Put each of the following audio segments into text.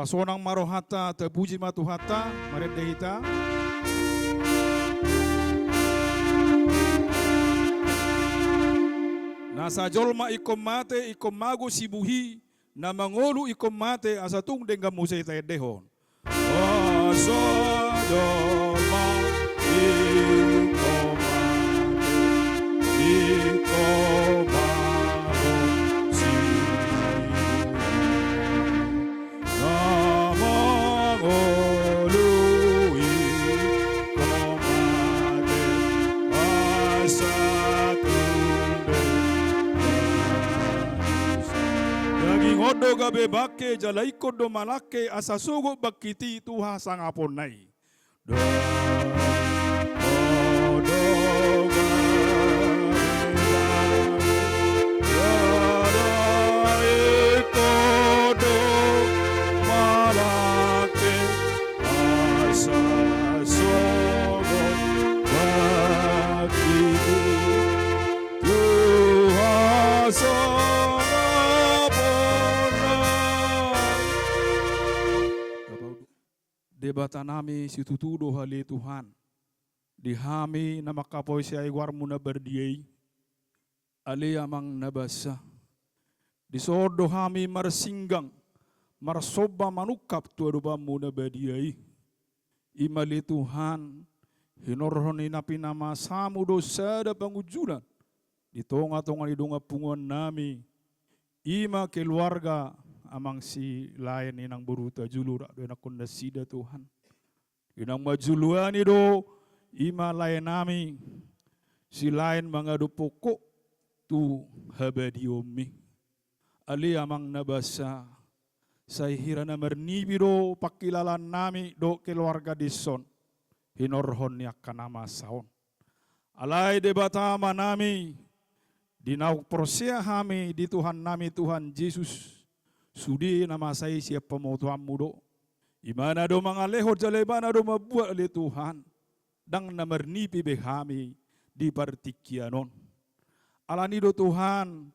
Napasonang marohata, terpuji matuhata, maredehita. Nasa jolma ikom mate, ikom mago sibuhi, na mangolu ikom mate, asatung denggam musay tayo dehon. Nasa jolma ikom mate, ikom mago sibuhi, na mangolu ikom mate, asatung daging odo gabe bake jalai kodo malake asasugo bakiti tuha sangapon nai. Debata nami situtudo hali Tuhan. Dihami na makapoy siya igwar mo na berdiyay. Ali amang nabasa. Disordo hami marsinggang. Marsoba manukap tuaduba mo na berdiyay. Imali Tuhan. Hinorhon inapinama samudo sada pangujulan. Ditonga-tonga idunga punguan nami. Ima keluarga amang si lain inang buruta julura do na kondasida Tuhan. Inang majuluan do ima lain nami si lain mga do pokok tu habadiomi. Ali amang nabasa sa hira na mernibi do pakilalan nami do keluarga dison hinorhon niya kanama saon. Alay debata manami dinauk prosya hami di Tuhan nami Tuhan Yesus. Sudi nama saya siap pemotuan mudo. Imana do mga lehot jalebana do mabuat oleh Tuhan. Dang namernipi behami di partikianon. Alani do Tuhan.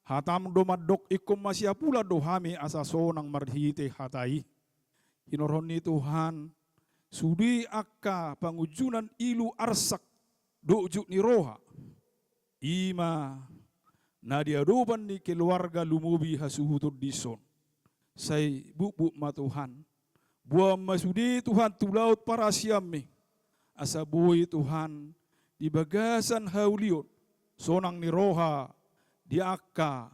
Hatam do madok ikum masya pula do hami asaso nang marhite hatai. Hinorhon ni Tuhan. Sudi akka pangujunan ilu arsak do ujuk ni roha. Ima nadiaduban ni keluarga lumubi hasuhutur dison. Say buk matuhan. Buam masudi Tuhan tulaut para siami. Asabuhi Tuhan di bagasan hauliot. Sonang ni roha di akka.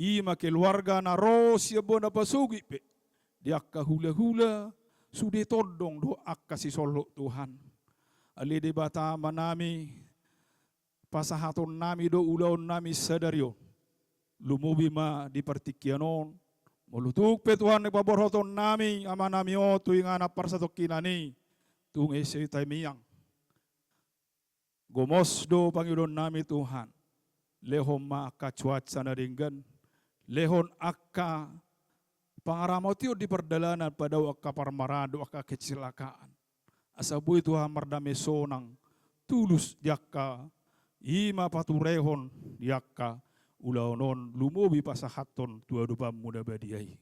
Ima keluarga na roh siabo na pasugi pe. Di akka hula-hula. Sudi todong do akka si solok Tuhan. Ali di bata manami. Pasahaton nami do ulaon nami sadaryo. Lumubi ma di partikianon. Mulutuk pe Tuhan ipaborhoton nami. Ama nami o tuing anak parsatok kinani. Tung ese taimiyang. Gomos do Panginoon nami Tuhan. Lehon ma akka cuat sana ringgan. Lehon akka pangaramotio di perdalanan pada akka parmarado akka kecelakaan. Asabu Tuhan mardame sonang. Tulus di akka. Ima paturehon yakka ulaonon lumubi pasahaton tua dupa muda badiai.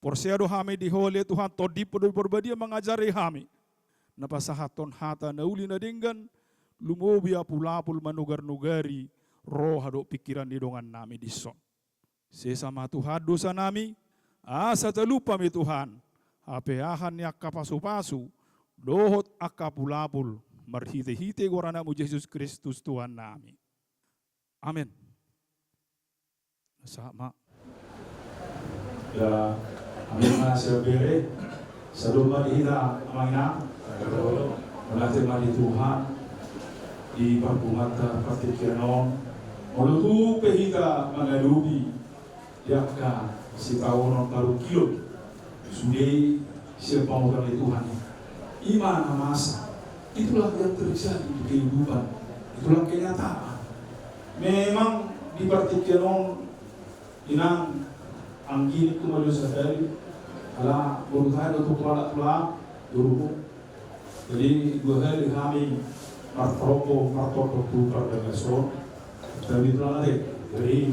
Porsiado hami dihole Tuhan todi podo berbadia mengajari hami. Na pasahaton hata nauli na dinggan lumubi apulapul manugar-nugari roh hado pikiran didongan nami dison. Sesama Tuhan dosa nami asa telupa mi Tuhan. Hapeahan yakka pasu-pasu dohot akka pulapul. Marhite-hite goranamu Yesus Kristus Tuhan nami. Amin. Sama. Ya, amin sebere. Saduma dihita amangina. Melatih mandi Tuhan di parbungata partikianon. Molutu pehita mengalubi yakka si tawonon taru kilo. Sudi siapa orang Tuhan. Iman amasa. Itulah yang terjadi di kehidupan. Itulah kenyataan. Memang di partikianon inang anggini kumalu sadari ala berusaha untuk pelak dulu. Jadi dua hari kami martopo tu perdagangan. Tapi itulah deh. Jadi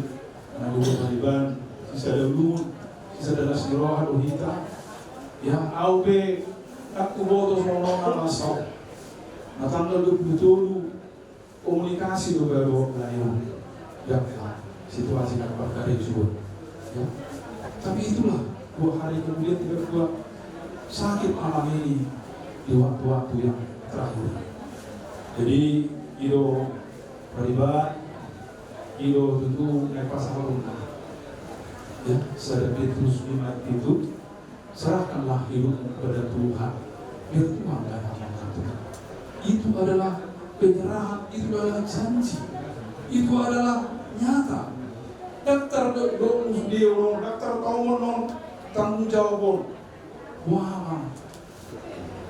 anak buah Taliban sisa dulu Sadalas ni roha dohita. Ya aupe aku boto sono na masau. Natanggal betul komunikasi do baru lain. Ya situasi yang berkari subur. Ya. Tapi itulah 2 hari kemudian tiba-tiba sakit malam ini di waktu-waktu yang terakhir. Jadi Ido Paribat, Ido tentu naik pasal rumah. Ya, sadar Petrus 5 itu serahkanlah hidupmu kepada Tuhan. Biar Tuhan yang akan menentukan. Itu adalah penyerahan, itu adalah janji, itu adalah nyata. Daftar domus dia daftar tahun tanggung jawab. Wah,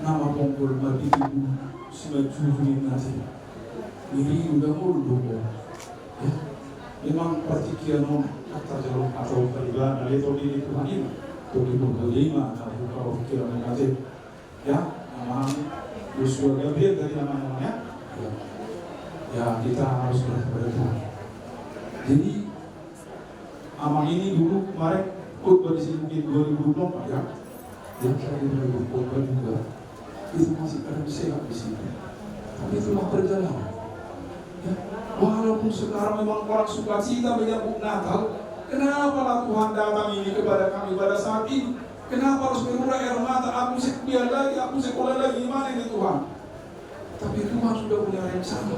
nama pongkol mati itu semacam nasi. Ini udah mulu ya. Memang partikian kata jalur atau peribahan dari tadi Tuhan ini, tadi berkelima atau kalau pikiran negatif, ya, nama Yosua Gabriel dari namanya, ya kita harus berhati Tuhan. Jadi amang ini dulu kemarin khotbah di sini mungkin 2024 ya, saya di 2024 juga itu masih ada sehat di sini, tapi itulah perjalanan. Ya, walaupun sekarang memang orang sukacita menyambut Natal, kenapa lah Tuhan datang ini kepada kami pada saat ini? Kenapa harus berurai air mata? Aku kuliah lagi, aku sekolah lagi, gimana ini Tuhan? Tapi Tuhan sudah punya rencana.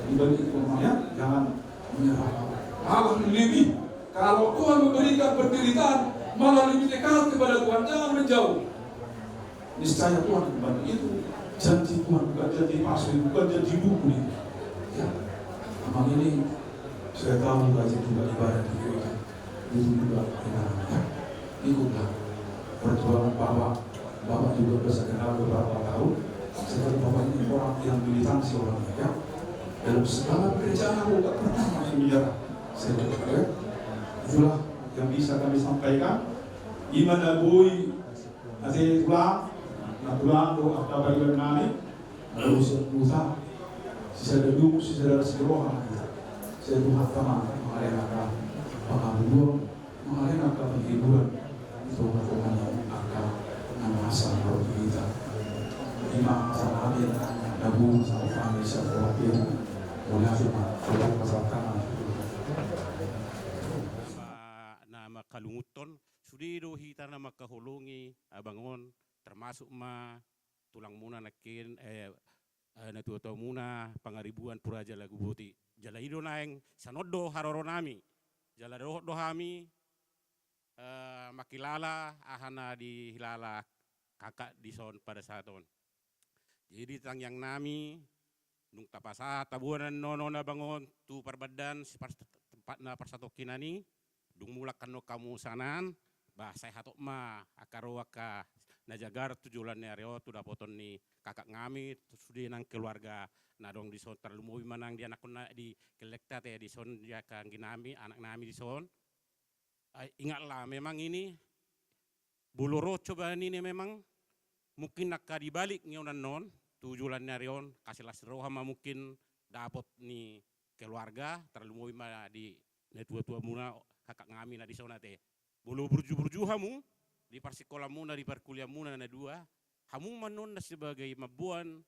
Dibagi ya, jangan menyerah. Allah lebih. Kalau Tuhan memberikan penderitaan, malah lebih dekat kepada Tuhan, jangan menjauh. Niscaya Tuhan kembali itu janji Tuhan, bukan janji palsu, bukan janji buku ini. Ya, memang ini saya tahu gaji juga ibadah di gereja itu juga ya, ikutlah perjuangan Bapak juga bersegenap beberapa tahun. Setelah Bapak ini orang yang militansi orangnya ya. Dalam segala pekerjaan aku tak pernah masuk penjara. Saya ya. Itulah yang bisa kami sampaikan. Iman abui nanti tulang doa apa yang kami lalu sebuah sisa dulu sisa serohan saya Tuhan kama mengalihkan pengabulan mengalihkan penghiburan itu Tuhan akan mengasah roh kita imam sama amin nabu sama kami sama dia mulai cuma kalau pasal nama kalunguton sudido hita na makahulungi abangon termasuk tulang muna nakin natuto muna pangaribuan puraja lagu buti jala ido naeng sanodo haroro nami jala do hami makilala ahana di hilala kakak di son pada saat on jadi tang yang nami nung tapasa tabuanan nono na bangon tu perbadan tempat na persatokinani dung mulak kano kamu sanan bah saya hatok akarowaka najagar tujulan nereo tu dapoton ni kakak ngami sudah nang keluarga nadong di son terlalu manang di anak di kelekta di son dia kan ginami anak nami di son ingatlah memang ini buluro coba ini memang mungkin nak dibalik nyonan non tujulan nereo kasih lasroha mungkin dapat ni keluarga terlalu di tua muna kakak ngami na di son ate bulu burju hamu di persikolah muna di perkuliah muna na dua hamu manon na sebagai mabuan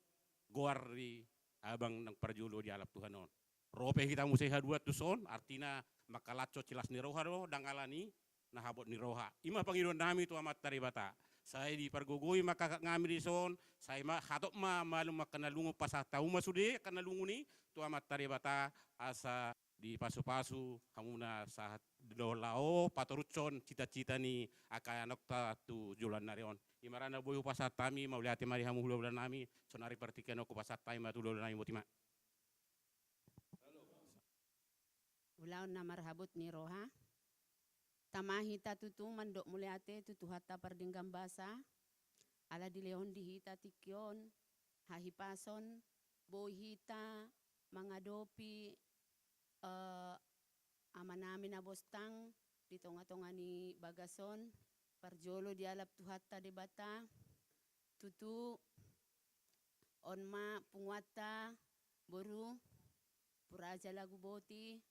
goar di abang nang perjulo di alap Tuhan on rope kita museha dua tu son artina makalaco cilas ni roha do dangalani na habot ni roha ima pangidon nami tu amat taribata saya di pergogoi maka ngami di son saya hatok malum makanalungu pasatau masude kanalungu ni tu amat taribata asa di pasu-pasu hamuna saat dolao patorucon cita-cita ni akaya nokta tu julan narion imarana boyu pasat tami mau lihat mari hamu bulan nami sonari partikan aku pasat tami matu bulan nami motima Ulaun na marhabut ni roha tamahita tutu mandok muliate tutu hatta pardinggam basa ala di leon dihita tikyon hahipason bohita mangadopi ama namin na bostang di tonga-tonga ni Bagason parjolo di alap tuhatta de bata tutu onma pungwata boru puraja lagu boti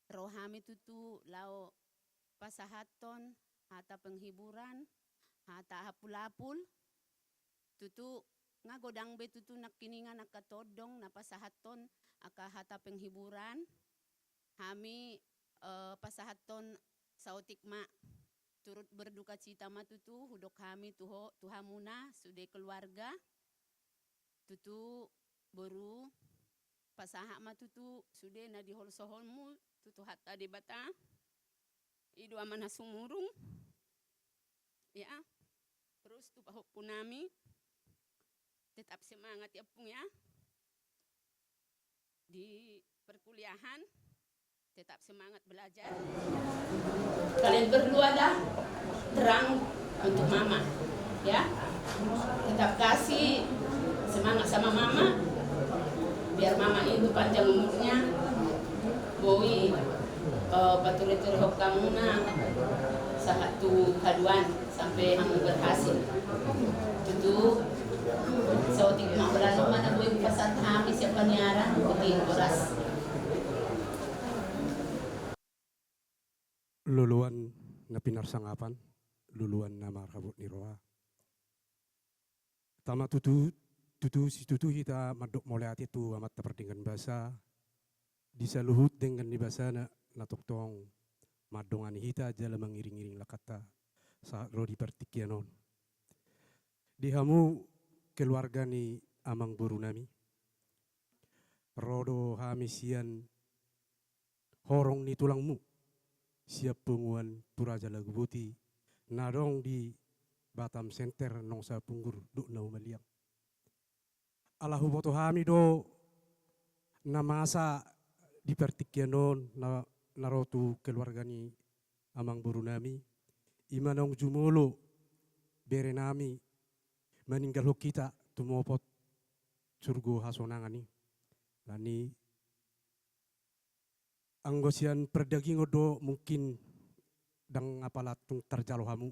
rohami tutu lao pasahaton hata penghiburan, hata hapul-hapul, tutu nga godang be tutu nakiningan nakatodong napasahaton aka hata penghiburan, kami pasahaton sautikma turut berduka cita matutu hudok kami tuhamuna sude keluarga tutu baru pasaha matutu sude na dihol soholmu tutu hatta di bata idu amanah sumurung ya terus tu pahok punami tetap semangat ya pung ya di perkuliahan tetap semangat belajar. Kalian berdua dah terang untuk mama, ya. Tetap kasih semangat sama mama, biar mama itu panjang umurnya. Bowi patur-patur hok kamu na satu haduan sampai kamu berhasil. Itu sautik mak berlalu mana bowi pasat kami siapa niaran putih beras. Luluan na pinarsangapan, luluan na marabot ni Roa. Tama tutu kita madok mulai hati tu amat terperdingan bahasa. Bisa luhut dengan di bahasa na natoktong madongan hita jala mengiring-iring lakata saat ro di pertikianon. Di hamu keluarga ni amang buru nami. Rodo hamisian horong ni tulangmu. Siap penguan Puraja Lagu Buti narong di Batam Center nongsa punggur duk nau maliang. Alahu boto hami do na masa di pertikianon na narotu keluarga ni amang buru nami imanong jumolo bere nami meninggal hok kita tumopot surgo hasonangani lani anggosian perdaging odo mungkin dang apalatung terjalo hamu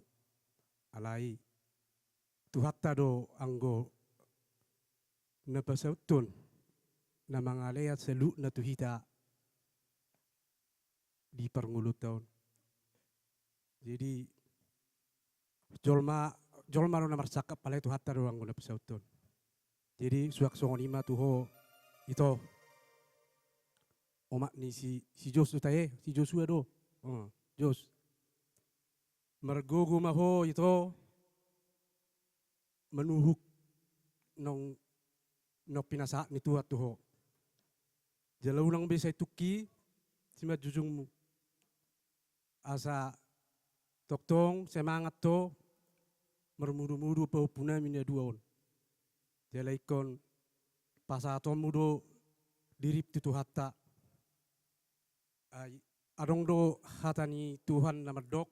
alai tuhatta do anggo napasautun na mangaleyat selu na tuhita di perngulut tahun. Jadi jolma no namar sakap palai tuhatta do anggo napasautun. Jadi suak songonima tuho ito omak ni si Jos tu taye, si Joshua do. Jos. Mergogo maho ito menuhuk nong pinasa ni tuat tuho. Jala ulang bisa tuki simat jujungmu. Asa toktong semangat to mermudu-mudu paupuna minya duaon. Jala ikon pasaton mudo dirip tu hatta. Adong do hatani Tuhan nama dok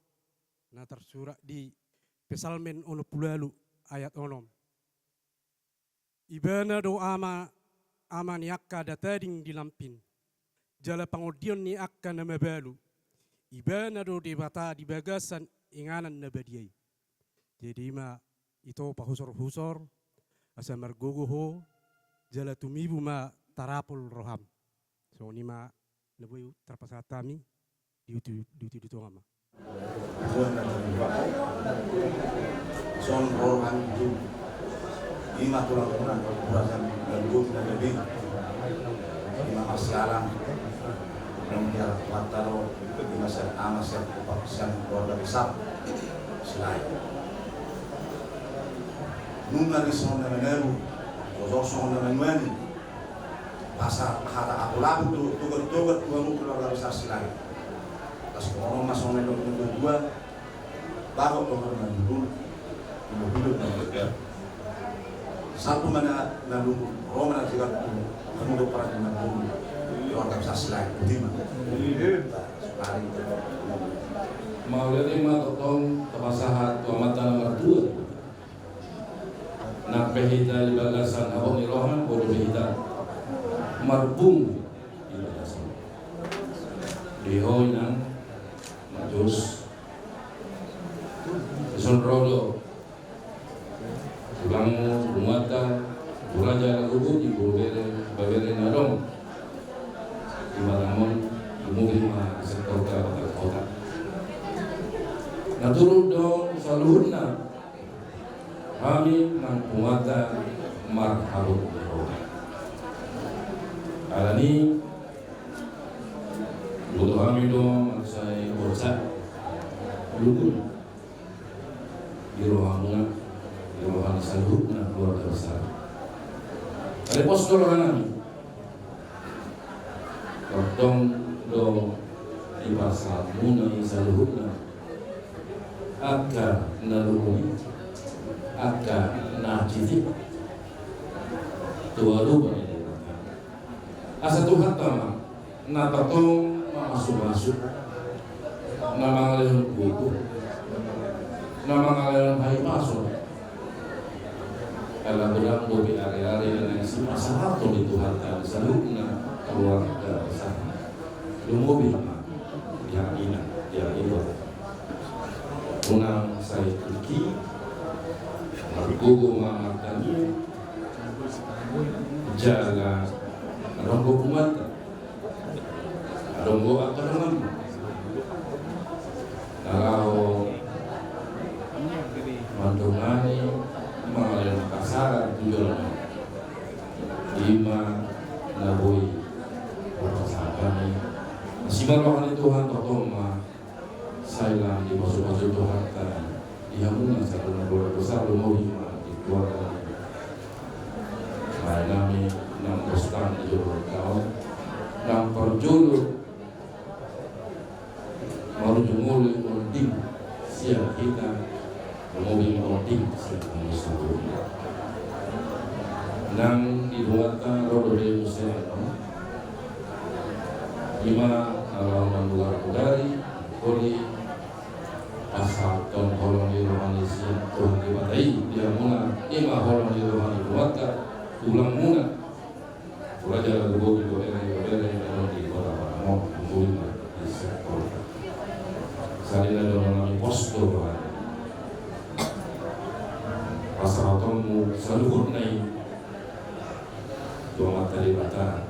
na tersurat di Pesalmen 60 ayat 6. Ibana do ama ni akka datading dilampin. Jala pangodion ni akka na mabalu. Ibana do debata di bagasan inganan na badiay. Jadi ma ito pahusor-husor asa margogoho jala tumibu ma tarapul roham. So ni ma naboy terpasatami di itu ngama. Son rohan itu lima tulang tulang kurasan dan lebih lima masalah yang dia wataro lima set amas yang kepaksian keluarga besar selain nunga di son meneru kosong son menuani pasar kata aku labu tuh kamu keluarga besar selain pas orang masuk melok dua baru orang dulu hidup dan satu mana lalu orang juga kamu do para dengan dulu keluarga besar selain lima sekali mau lihat lima totong kemasahat tuamatan nomor 2 nak pehita di bagasan abang ni rohan bodoh pehita marbung di bagasan dihoy nang majus sonrodo tulang rumata Puraja Lagu Buti babere narong di Maramon di sektor kota. Nah Saturut dong saluhutna kami nang pumata marhabut alani butuh kami dong saya bocah dulu di ruangan saluhutna keluarga besar ada postur kami dong di pasal muna saluhutna aga nalumi aga najidi tuwalu asa Tuhan tama natatong masuk-masuk namangalayan buku namangalayan hay masuk ala bilang bobi ari-ari na isi masarato di Tuhan tama salukna keluarga besar lumubi yang ina yang itu unang saya tuki Gugu mamatani jaga adonggo kumata adonggo akarangan kalau mandungani mengalir kasaran tujuan lima nabui perasaan masih merohani Tuhan totoma saya di masuk-masuk Tuhan dihamungan satu keluarga besar lumuri di keluarga kami nang postan di juru kau nang perjulu marujumul mording siap kita lumuri mording siap musuh nang dibuatkan rodo de museno lima alaman luar dari koli asal ton holong di rohani siap Tuhan dibatai dia muna ima holong di rohani buatkan ulang muna pelajar lagu di daerah di kota Paramo Buma di sektor salina dalam postur pasal tomu saluhut nai dua mata di mata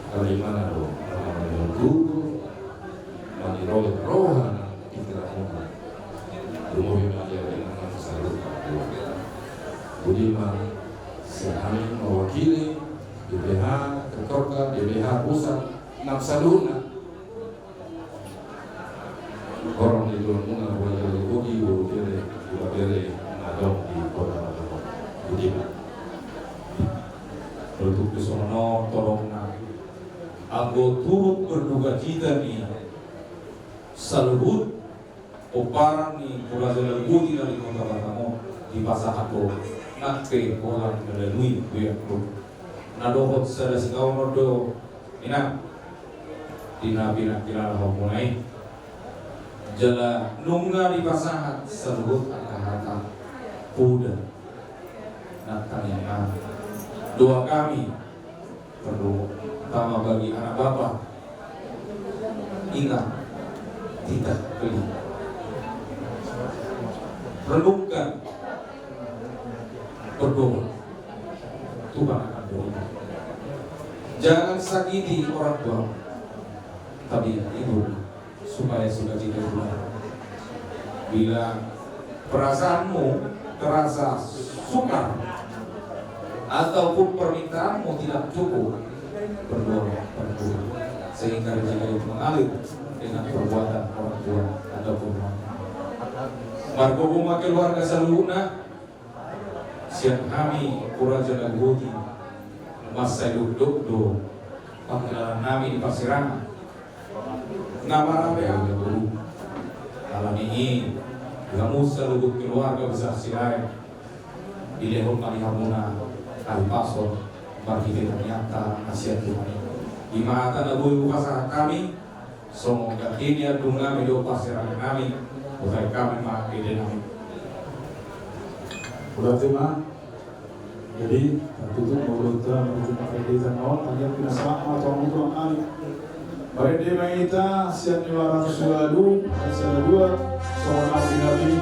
kali mana do menunggu mani rohan Rumah Bima dengan salut Budiman kami mewakili DBH Ketorka, DBH Pusat Naksaduna orang di luar muna wajah budi bere nadong di kota Mataram Budiman Untuk kesono tolongna aku turut berduka cita nih saluhut oparang nih Puraja Budi dari kota Mataram di pasar aku nakte orang melalui buaya pun nadohot sada sikau nodo ina dina kira mulai jala nungga di pasahat sebut kata kuda natang yang doa kami perlu utama bagi anak bapak ingat tidak beli renungkan berdoa Tuhan akan berikan. Jangan sakiti orang tua, tapi ibu supaya sukacita Tuhan. Bila perasaanmu terasa sukar ataupun permintaanmu tidak cukup, berdoa pada Tuhan sehingga rezeki itu mengalir dengan perbuatan orang tua ataupun orang tua. Margo Buma keluarga Saluna siang kami Puraja Nagudi masa duduk do panggilan kami di Pasirana nama rabe agak dulu alam ini kamu seluruh keluarga besar Sirai di lehong Kalihamuna Kalipasor bagi ternyata nasihat Tuhan di mata nabuy pasar kami semoga ini adunga medo Pasirana kami bukan kami ide kami. Udah tema, jadi tertutup mulut menuju pakai desa naon tanya pinasama atau mutu kami. Baik dia kita siap niwara sulalu, dua seorang nabi.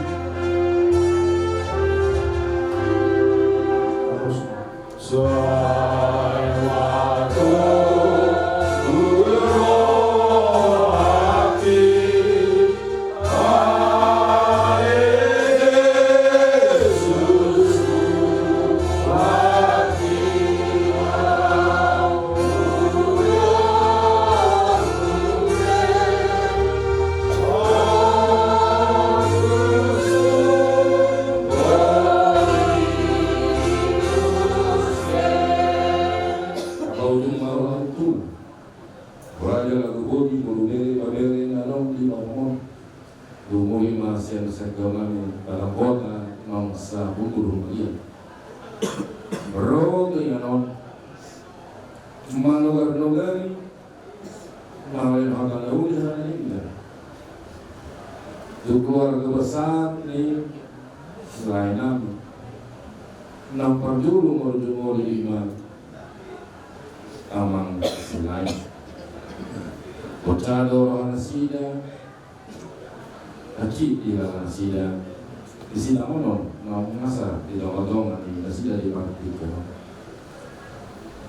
Terus Salawatu Bungkulu Malia. Bro keinanon manugar-nugari malah hal uli sana ini. Itu keluarga besar nih selain kami. Nampak dulu mau lima amang selain Bocado orang sida, kaki di dalam sida, di sida mono, mau ngasa di dong di sida di partikel.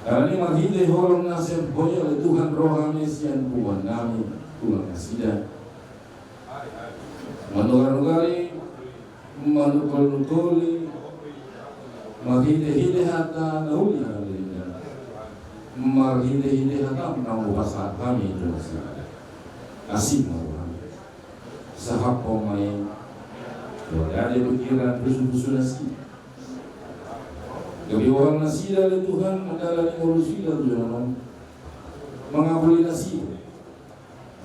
Karena ini maghide horong nasib boya oleh Tuhan rohani sian buan nami tulang sida. Manugar-nugari, manukol-nukoli, maghide hata nauli halina, maghide hata menangguh pasal kami itu asing orang sahab pemain ada pikiran busu-busu nasi kebiwaan nasi dari Tuhan adalah ngurusi dari Tuhan mengabuli nasi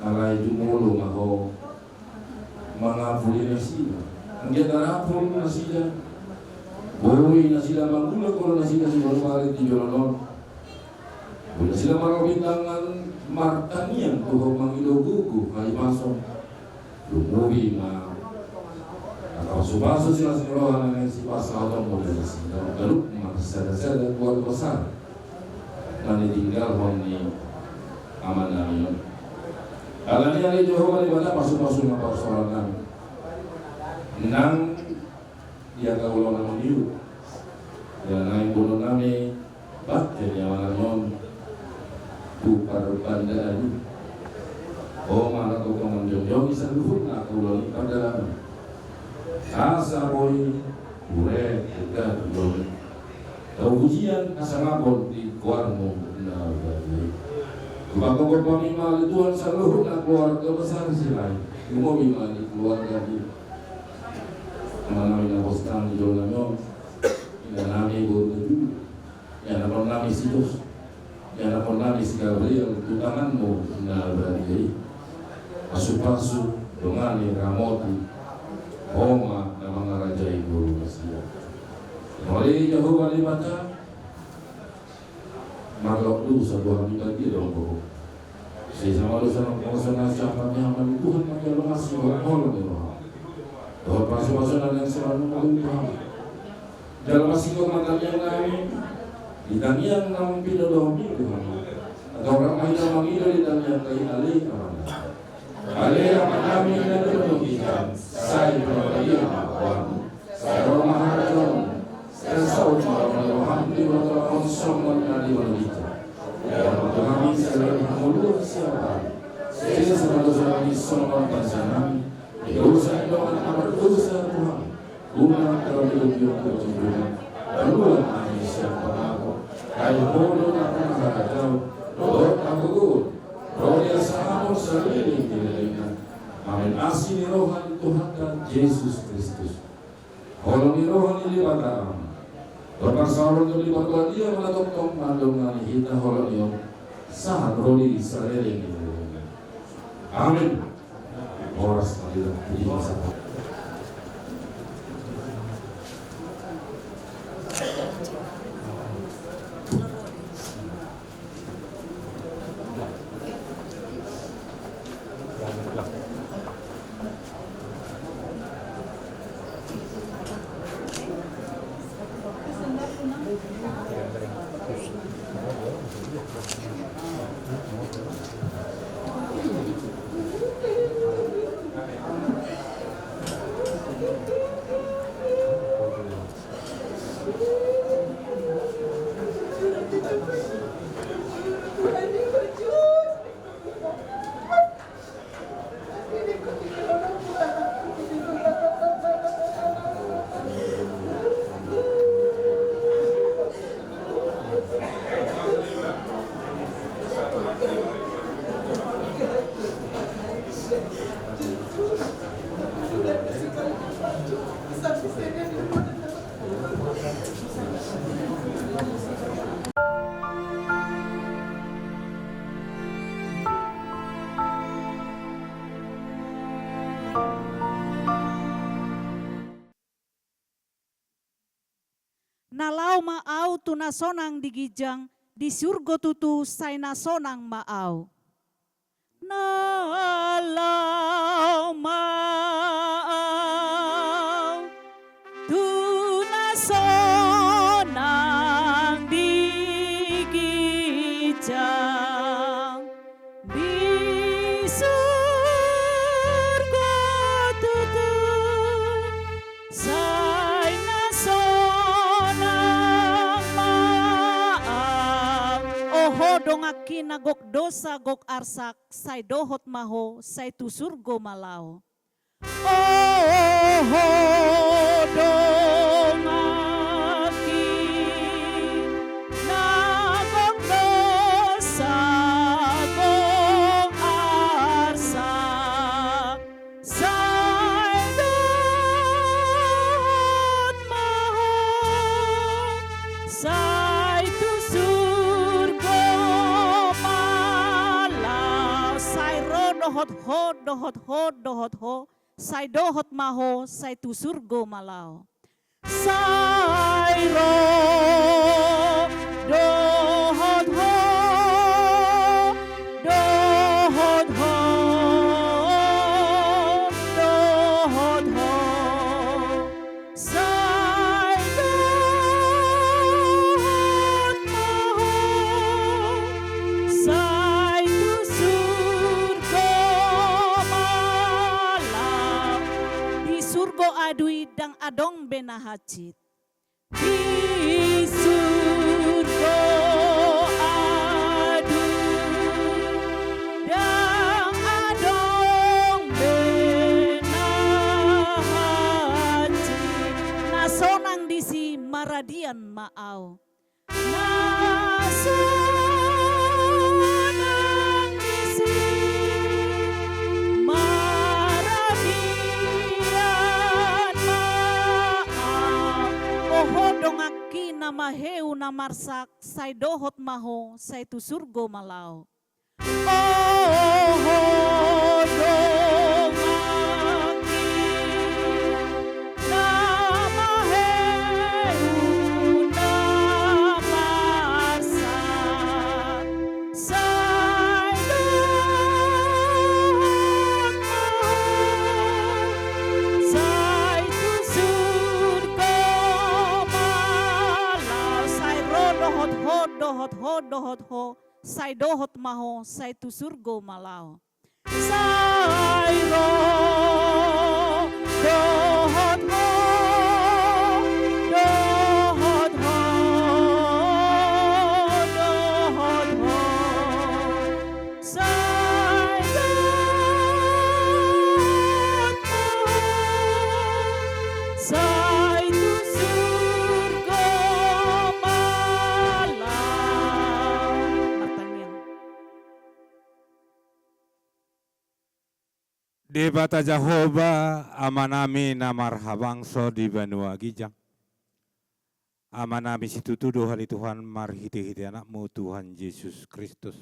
alai jumulu maho mengabuli nasi dia darapun nasi dan boi nasi dan bangula kalau nasi baru kali di jalanan boleh sila marabintangan martanian tuh mangido gugu kali masuk lumubi ma atau subaso sila sirohan dengan si pasal atau model nasi lalu masada keluar besar dan tinggal honi amanah ini. Kalau ini ada Jehovah di mana masuk apa persoalan nang dia kaulah nama diu dan naik bulan nami batin yang mana tukar bandaan oh mana kau menjong bisa luhur nak ulang pada asa boy bure kita belum tahu ujian asa ngapon di kuarmu na bagi bapak pamimal Tuhan seluruh nak keluarga besar silai mau bimal di keluarga di mana mina postan di jolanya ina nami bodu ya nama nami situs yang akan nangis Gabriel tutanganmu na bagi pasu-pasu dongani ramoti homa na mga raja ibu masya oleh Jehovah di mata maglok lu sa buah bagi dong po saya sama lu sa mga siapa niyaman Tuhan magkalungas yung holo ni Roha doon pasu-pasu na lang sa mga Tuhan dalam masih kematian namin ditanyang ng pinodong Tuhan atau ramai na mangilo ditanyang kay Ali Ali ang namin na tulong kita sa ipinagayang awan sa Romaharon sa saot maramalahan di maramang somon na di malita yang kami sa lalong siapa sila sa malusang somon pansanang iusan ito ang amartusa Tuhan unang karamilang yung katutunan lalu ang siapa kayu bodoh nak menghadap Lord aku roh sama seliling dirinya amin asih rohan Tuhan dan Yesus Kristus kalau rohan ini pada Bapak Saul itu pada dia melakukan mandungan kita kalau dia saat roli seliling dirinya amin oras tidak di masa Nalau maau tu nasonang digijang, di surga tutu say nasonang maau. Nalau maau tu nasonang digijang, di surga tutu say nasonang maau. Oho dongaki nagok dosa gok arsak, say dohot maho, say tu surga malau. Oh dongaki nagok dosa gok arsak, say dohot maho, say tu surga malau. Say ro dohot ho, say dohot maho, say tu surga malau. Say ro dohot ho, dohot ho, dohot ho. Say dohot maho, say tu surga malau. Di surga adui dang adong benahacit. Di surga adui dang adong benahacit. Nasonang disi maradian maau. Nasonang disi maradian maau. Oho dongaki na maheu na marsak, say dohot maho, say tu surga malau. Oho dongaki na maheu na marsak, say dohot maho, say tu surga malau. Say ro dohot ho, say dohot maho, say tu surga malau. Say ro dohot ho, dohot ho, dohot ho. Say dohot maho, say tu surga malau. Martanian. Di bata Jehovah amanami na marhabangso di Banua Gijang. Amanami situtudo hari Tuhan marhiti-hiti anakmu Tuhan Yesus Kristus.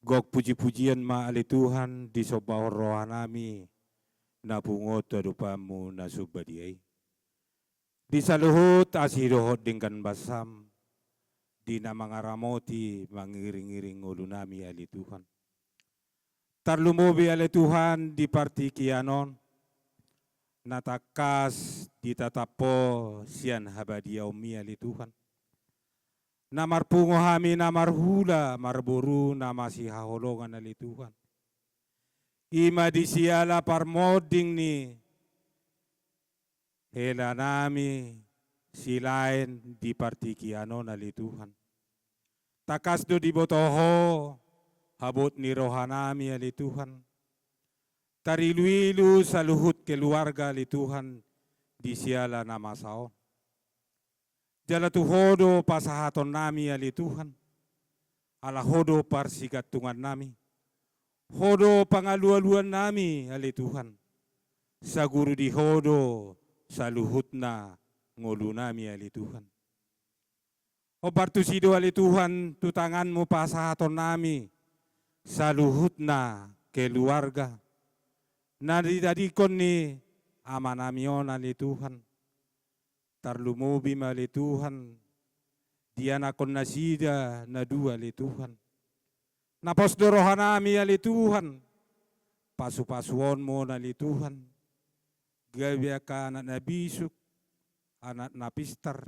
Gok puji-pujian ma ali Tuhan di sobah rohanami na pungot adupamu na subadiai. Di saluhut asirohot dingkan basam di na mangaramoti mangiring-iring ulunami ali Tuhan. Tarlumubi ali Tuhan di partikianon, natakas ditatapo sian habadiau mi ali Tuhan. Namar pungo hami namar hula marburu namasi haholongan ali Tuhan. Ima di siala parmoding ni hela nami silain di partikianon ali Tuhan. Takas do di botoho habot ni rohanami ali Tuhan. Tariluilu sa luhut keluarga ali Tuhan di siala namasao. Jala tuhodo pasahaton nami ali Tuhan. Ala hodo parsigatungan nami. Hodo pangalualuan nami ali Tuhan. Sa guru di hodo sa luhut na ngolu nami ali Tuhan. O bartusido ali Tuhan tutanganmu pasahaton nami sa luhut na keluarga. Nadidadikon ni ama namion ali Tuhan. tarlumubi mali Tuhan, dianakon nasida na dua li Tuhan. Napos dorohanami ali Tuhan, pasu-pasuon mo na li Tuhan, gawya ka anak na bisuk, anak na pistar,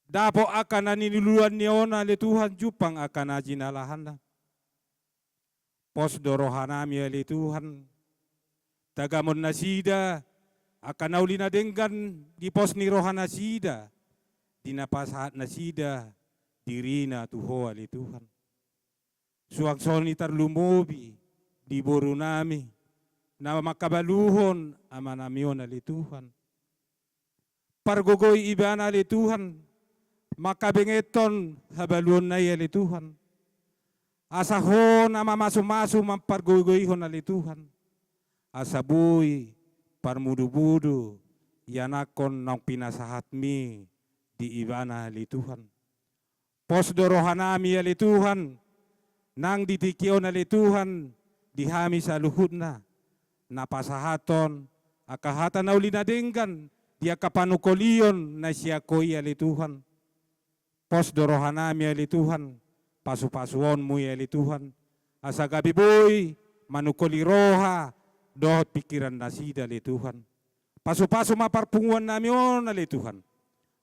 dapo akan naninuluan niyo na li Tuhan, jupang akan na jinalahan na. Pos dorohanami ali Tuhan, tagamon nasida, akan nauli na denggan di pos ni rohana sida, dinapasahat na sida, diri na tuho ali Tuhan. Suang soni tarlumobi, di boro nami, na makabaluhon ama namion ali Tuhan. Pargogoy iban ali Tuhan, makabengeton habaluon na ali Tuhan. Asahon ama masu-masu mampargogoyhon ali Tuhan. Asabuy, parmudu-budu, yanakon nang pinasahat mi di ibana ali Tuhan. Pos dorohanami ali Tuhan, nang ditikyon ali Tuhan, dihami sa luhud na, napasahaton, akahatan na uli na denggan, dia kapanukolion na siya koy ali Tuhan. Pos dorohanami ali Tuhan, pasu-pasuon mo ali Tuhan, asa gabi boy, manukoli roha, dohot pikiran nasida li Tuhan. Pasu-pasu maparpunguan namin ali Tuhan.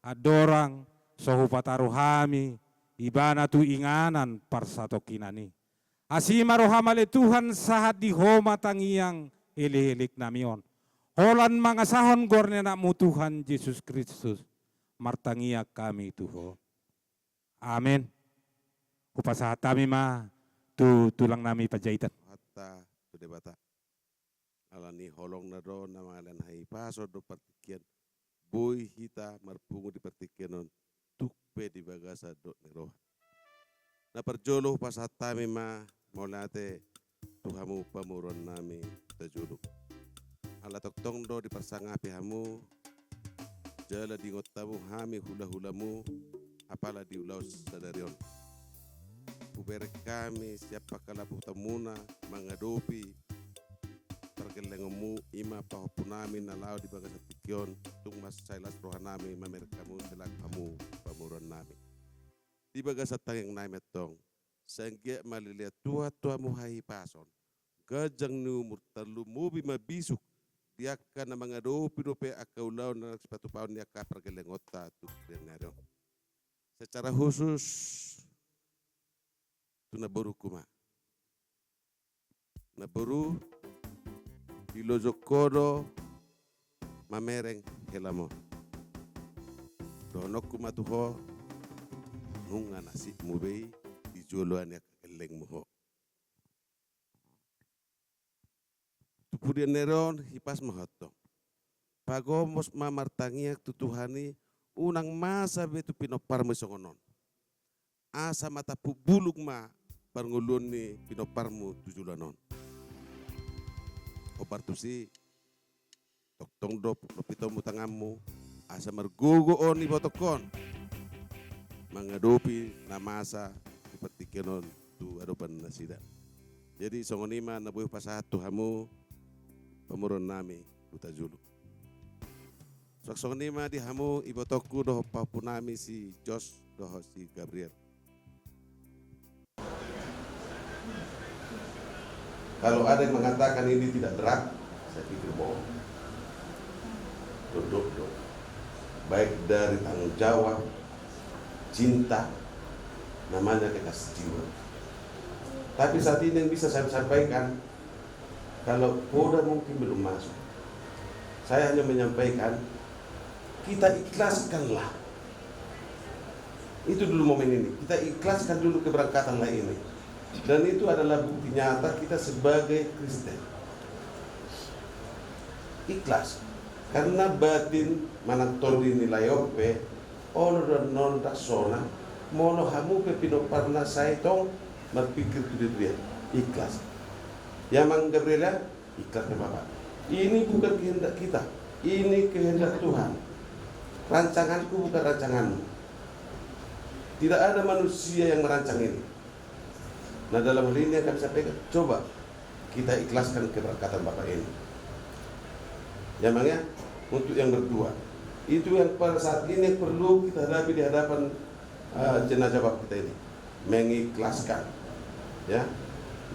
Adorang sohupataruhami, ibana tu inganan parsato kinani. Asima rohama li Tuhan sahat di homa tangiyang ilihilik namin. Holan mga sahon gorne na mo Tuhan Jesus Kristus, martangiyak kami Tuho. Amen. Upasahat kami ma, tulang nami pajaitan. Hatta tu debata. Alani holong na do na malan hai paso do partikian boy hita marpungu di partikian tukpe di bagasa do nero. Na perjolo pasahat kami ma maulate tuhamu pamuron nami tajuluk. Ala toktong do di persangapi hamu jala di ngotamu hami hula-hulamu apala di ulau sadarion. Ubere kami siapa kalabu tamuna mengadopi pergelengmu ima pahopunami nalau di bagas tikyon tung mas sailas rohanami mamerkamu selak kamu pamuron nami di bagas tangeng nami tong sengge malilia tua muhai pason gajang numur terlu mubi mabisuk dia kana mengadopi dope akaulau na sepatu paun dia ka pergelengota tu denaro secara khusus tuna baru kuma na baru di lojokodo mamereng helamo donok kuma tuho nunga nasi mubei di joloan ya keleng muho tupudian neron hipas mahoto pagomos mamartangiak tutuhani unang masa betu pinopar mesongonon asa mata buluk ma parngulun ni pinoparmu tujulanon opartusi toktong do pito mutangamu asa margugo on ni botokon mengadopi namasa seperti kenon tu adopan nasida jadi songonima nabuh pasahat tuhamu pamuron nami utajulu songonima di hamu ibotokku doh papunami si Jos doh si Gabriel. Kalau ada yang mengatakan ini tidak berat, saya pikir bohong. Duduk. Baik dari tanggung jawab, cinta, namanya kekasih jiwa. Tapi saat ini yang bisa saya sampaikan, kalau Polda mungkin belum masuk, saya hanya menyampaikan, kita ikhlaskanlah. Itu dulu momen ini, kita ikhlaskan dulu keberangkatan ini. Dan itu adalah bukti nyata kita sebagai Kristen. Ikhlas. Karena batin manatoli nilai ope, ono dan non rasona, mono hamu pepino parna saitong berpikir ke dia. Ikhlas. Yamang Gabriela, ikhlas ke Bapak. Ini bukan kehendak kita. Ini kehendak Tuhan. Rancanganku bukan rancanganmu. Tidak ada manusia yang merancang ini. Nah dalam hal ini akan sampaikan, coba kita ikhlaskan keberkatan Bapak ini. Namanya untuk yang berdua, Itu yang pada saat ini perlu kita hadapi di hadapan jenazah bapak kita ini, mengikhlaskan, ya,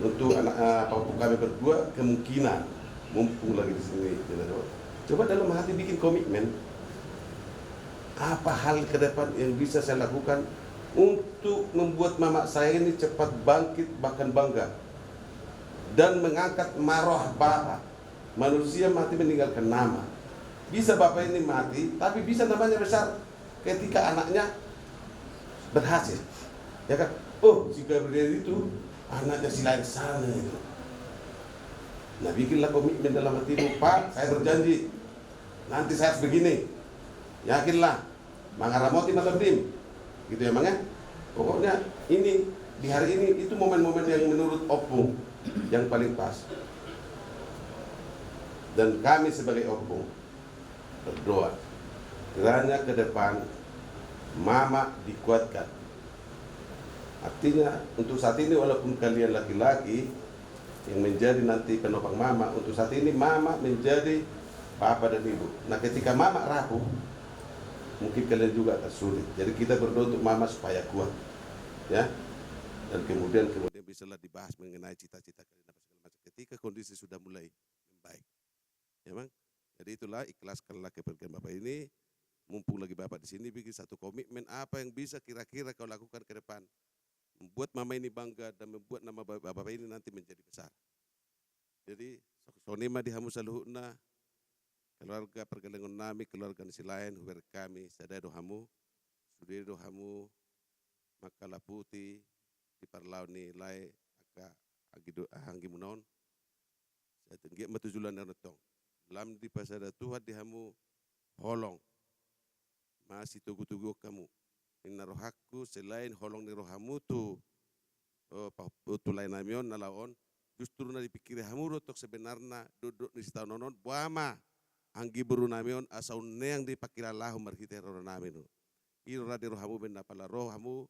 untuk anak bapak kami berdua kemungkinan mumpung lagi di sini jenazah bapak. Coba dalam hati bikin komitmen, apa hal ke depan yang bisa saya lakukan untuk membuat mama saya ini cepat bangkit bahkan bangga dan mengangkat marwah bapak. Manusia mati meninggalkan nama. Bisa bapak ini mati, tapi bisa namanya besar ketika anaknya berhasil. Ya kan? Oh, si Gabriel itu anaknya si lain sana itu. Nah, bikinlah komitmen dalam hatimu, Pak, saya berjanji nanti saya harus begini. Yakinlah, Mangaramoti Matabdim. Gitu ya, Mang ya? Pokoknya ini di hari ini itu momen-momen yang menurut Opung yang paling pas. Dan kami sebagai Opung berdoa kiranya ke depan mama dikuatkan. Artinya untuk saat ini walaupun kalian laki-laki yang menjadi nanti penopang mama, untuk saat ini mama menjadi papa dan ibu. Nah, ketika mama rapuh, mungkin kalian juga akan sulit. Jadi kita berdoa untuk mama supaya kuat, ya. Dan kemudian bisalah dibahas mengenai cita-cita kalian apa segala macam. Ketika kondisi sudah mulai membaik, ya Bang. Jadi itulah ikhlaskanlah kepergian bapak ini. Mumpung lagi bapak di sini, bikin satu komitmen apa yang bisa kira-kira kau lakukan ke depan, membuat mama ini bangga dan membuat nama bapak ini nanti menjadi besar. Jadi sonima dihamu saluhuna keluarga pergelengan nami keluarga nasi lain huber kami sadai dohamu sudai dohamu makala putih di parlau ni lai aka agido ahanggi munaon saya tinggi matujulan nonton lam di pasada Tuhan dihamu holong masih tugu-tugu kamu inna rohaku selain holong ni rohamu tu tu lain namion nalaon justru na dipikir hamu rotok sebenarnya duduk di setahun nonon buama anggi buru namion asal neang dipakira lahu marhite roh namin ira di rohamu benda pala rohamu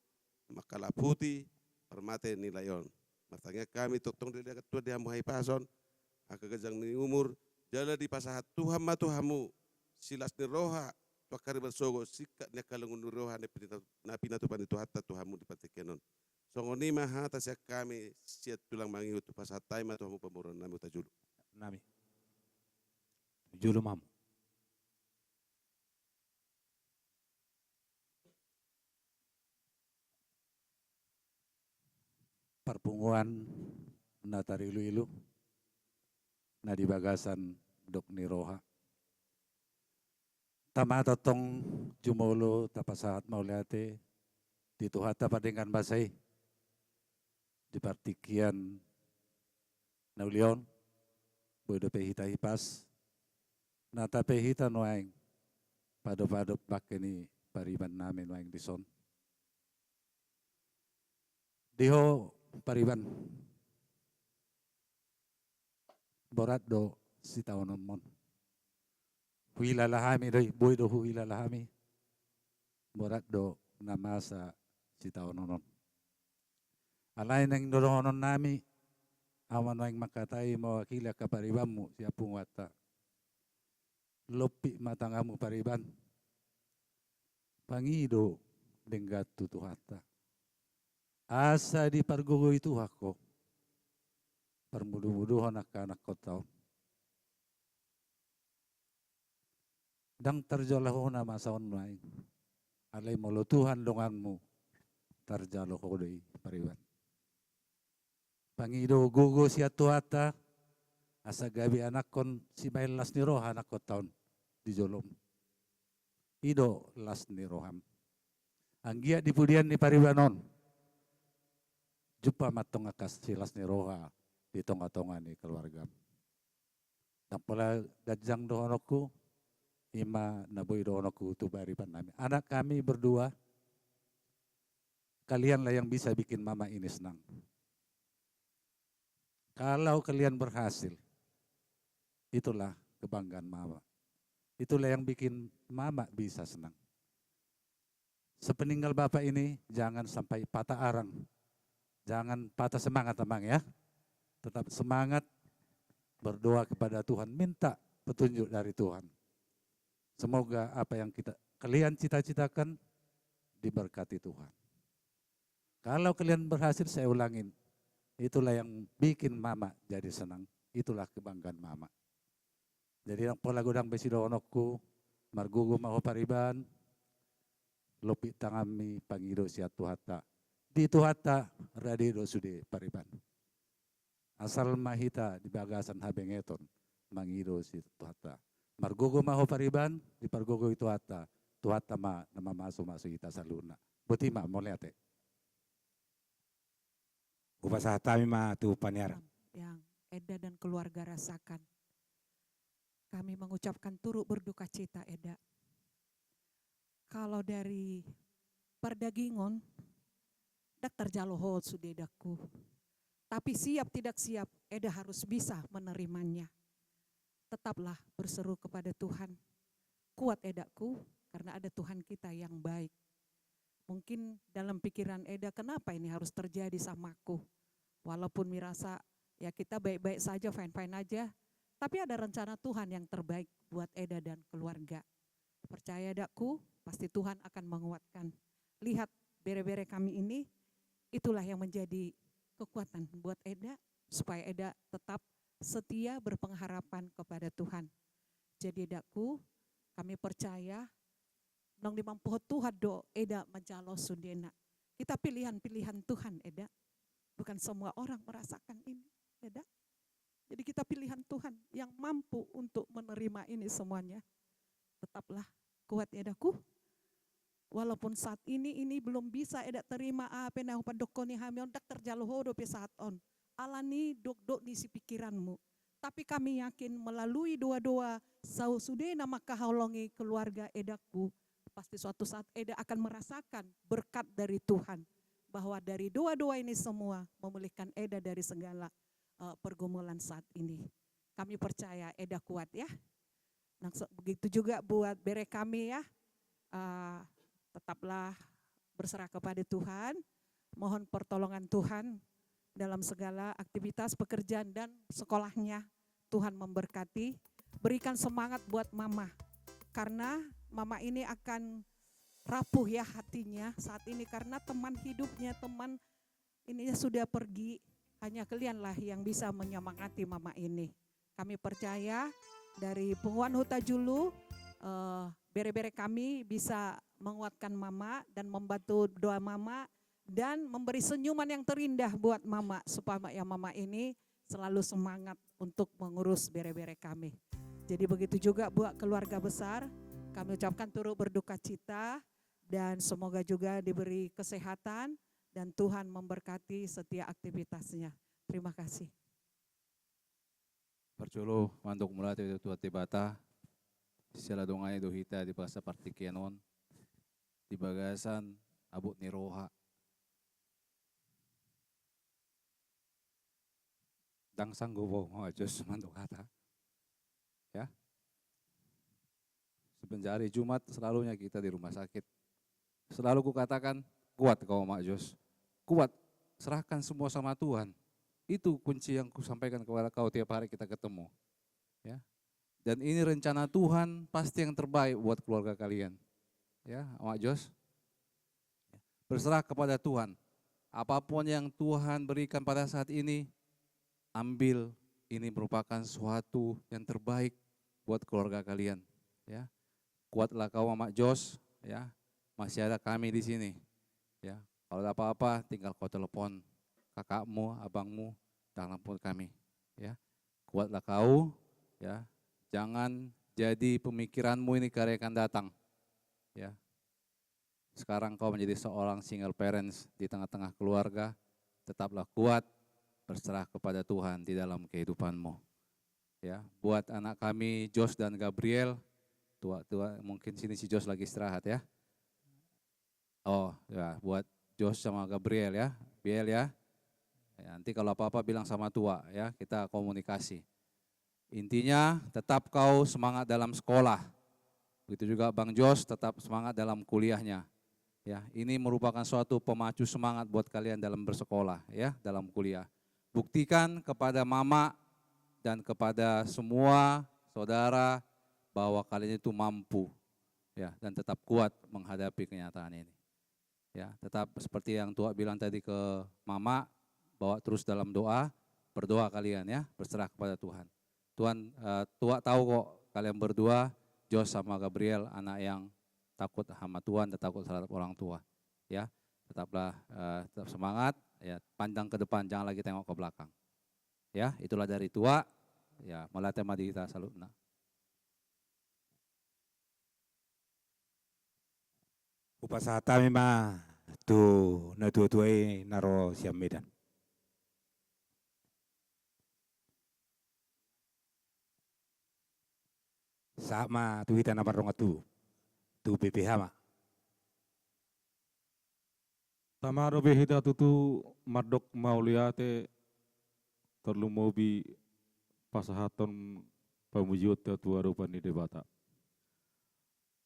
makala putih permate nilayon martanya kami totong di dekat tua dihamu hai pason akagajang ni umur jala di pasahat Tuhan matuhamu silas ni roha pakari bersogo sikat nya kalangun roha na pinatu panitu hatta Tuhamu dipatikenon songoni maha tasya kami siat tulang mangiut pasahat tai matuhamu pamuron nami utajulu Nami. Julu mam. Perpunguan na tarilu-ilu na di bagasan dok ni roha. Tama totong jumulo tapasahat mauliate dituhata padengan basay di partikian naulion bodo pehita hipas nata pehita noaing pado-pado pakeni pariban namin noaing dison diho pariban borat do si taonon mon huilalahami doi boy do huilalahami borat do namasa si taonon alain ang dorohonon nami awan waing makatay mawakila ka paribanmu siya pungwata lopi matangamu pariban pangido denggat tutuhata asa di pargogo itu ako permudu-muduhon anak ko taon dang terjalaho na masaon maing alay molo Tuhan longanmu terjalaho doi pariban pangido gugo siya tuata asa gabi anak kon si Bail las ni roha anak ko taon di jolom ido las ni roham anggia di pudian ni paribanon jupa matong akas si las ni roha di tonga-tonga ni keluarga tampala gajang dohonoku ima naboy dohonoku tu pariban nami anak kami berdua kalianlah yang bisa bikin mama ini senang. Kalau kalian berhasil, itulah kebanggaan mama. Itulah yang bikin mama bisa senang. Sepeninggal bapak ini, jangan sampai patah arang. Jangan patah semangat teman ya. Tetap semangat, berdoa kepada Tuhan, minta petunjuk dari Tuhan. Semoga apa yang kalian cita-citakan diberkati Tuhan. Kalau kalian berhasil, saya ulangin, itulah yang bikin mama jadi senang. Itulah kebanggaan mama. Jadi yang pola godang besidonokku, margugo maho pariban, lopi tangami pangido siat tuhata. Di tuhata radido sude pariban. Asal mahita di bagasan habengeton, mangido si tuhata. Margugo maho pariban, di pargugo itu hata. Tuhata ma nama masuk kita saluna. Buti ma moliate. Upasa tami ma tu paniara. Yang Eda dan keluarga rasakan. Kami mengucapkan turut berduka cita, Eda. Kalau dari perdagingon, dak terjaloho sudedaku. Tapi siap tidak siap, Eda harus bisa menerimanya. Tetaplah berseru kepada Tuhan. Kuat Edaku, karena ada Tuhan kita yang baik. Mungkin dalam pikiran Eda, kenapa ini harus terjadi samaku? Walaupun merasa ya kita baik-baik saja, fine-fine aja. Tapi ada rencana Tuhan yang terbaik buat Eda dan keluarga. Percaya Edaku, pasti Tuhan akan menguatkan. Lihat bere-bere kami ini, itulah yang menjadi kekuatan buat Eda, supaya Eda tetap setia berpengharapan kepada Tuhan. Jadi Edaku, kami percaya nong dimampuh Tuhan do Eda menjalo sundena. Kita pilihan-pilihan Tuhan Eda. Bukan semua orang merasakan ini Eda. Jadi kita pilihan Tuhan yang mampu untuk menerima ini semuanya. Tetaplah kuat Edaku. Walaupun saat ini belum bisa Eda terima apa yang padokoni hamion dak terjaloho do saat on. Alani dok-dok di si pikiranmu. Tapi kami yakin melalui doa-doa sausudena maka haulongi keluarga Edaku. Pasti suatu saat Eda akan merasakan berkat dari Tuhan. Bahwa dari doa-doa ini semua memulihkan Eda dari segala pergumulan saat ini. Kami percaya Eda kuat ya. Nah, begitu juga buat bere kami ya. Tetaplah berserah kepada Tuhan. Mohon pertolongan Tuhan dalam segala aktivitas pekerjaan dan sekolahnya. Tuhan memberkati. Berikan semangat buat mama. Karena mama ini akan rapuh ya hatinya saat ini. Karena teman hidupnya, teman ini sudah pergi. Hanya kalianlah yang bisa menyemangati mama ini. Kami percaya dari Penguan Huta Julu, bere-bere kami bisa menguatkan mama dan membantu doa mama. Dan memberi senyuman yang terindah buat mama. Supaya ya mama ini selalu semangat untuk mengurus bere-bere kami. Jadi begitu juga buat keluarga besar. Kami ucapkan turut berduka cita. Dan semoga juga diberi kesehatan. Dan Tuhan memberkati setiap aktivitasnya. Terima kasih. Percolo mandok mula itu tua tibata. Sila dongay dohita di pasa partikenon. Di bagasan abot ni roha. Dang sanggubo mga Diyos mandok kata. Ya. Sebenarnya hari Jumat selalunya kita di rumah sakit. Selalu kukatakan kuat kau Mak Jos. Kuat, serahkan semua sama Tuhan. Itu kunci yang kusampaikan kepada kau tiap hari kita ketemu. Ya. Dan ini rencana Tuhan pasti yang terbaik buat keluarga kalian. Ya, Mak Jos. Berserah kepada Tuhan. Apapun yang Tuhan berikan pada saat ini, ambil, ini merupakan suatu yang terbaik buat keluarga kalian. Ya. Kuatlah kau Mak Jos, ya. Masih ada kami di sini. Ya. Kalau ada apa-apa tinggal kau telepon kakakmu, abangmu, telepon kami. Ya. Kuatlah kau, ya. Jangan jadi pemikiranmu ini karya akan datang. Ya. Sekarang kau menjadi seorang single parents di tengah-tengah keluarga, tetaplah kuat, berserah kepada Tuhan di dalam kehidupanmu. Ya, buat anak kami Jos dan Gabriel, tua mungkin sini si Jos lagi istirahat ya. Oh ya, buat Jos sama Gabriel ya, Biel ya. Nanti kalau apa-apa bilang sama tua ya, kita komunikasi. Intinya tetap kau semangat dalam sekolah. Begitu juga Bang Jos tetap semangat dalam kuliahnya. Ya, ini merupakan suatu pemacu semangat buat kalian dalam bersekolah ya, dalam kuliah. Buktikan kepada mama dan kepada semua saudara bahwa kalian itu mampu ya dan tetap kuat menghadapi kenyataan ini. Ya, tetap seperti yang Tua bilang tadi ke Mama, bawa terus dalam doa, berdoa kalian ya, berserah kepada Tuhan. Tua tahu kok kalian berdua, Jos sama Gabriel, anak yang takut sama Tuhan dan takut terhadap orang tua. Ya, tetaplah tetap semangat, ya, pandang ke depan, jangan lagi tengok ke belakang. Ya, itulah dari Tua. Ya, melatih madi kita salutna. Upasata mima tu na tuai naro siam medan. Sama tu kita nama ronga tu BPH ma. Tamaro behida tutu madok mauliate terlumobi pasahaton pamujiot tua rupan di debata.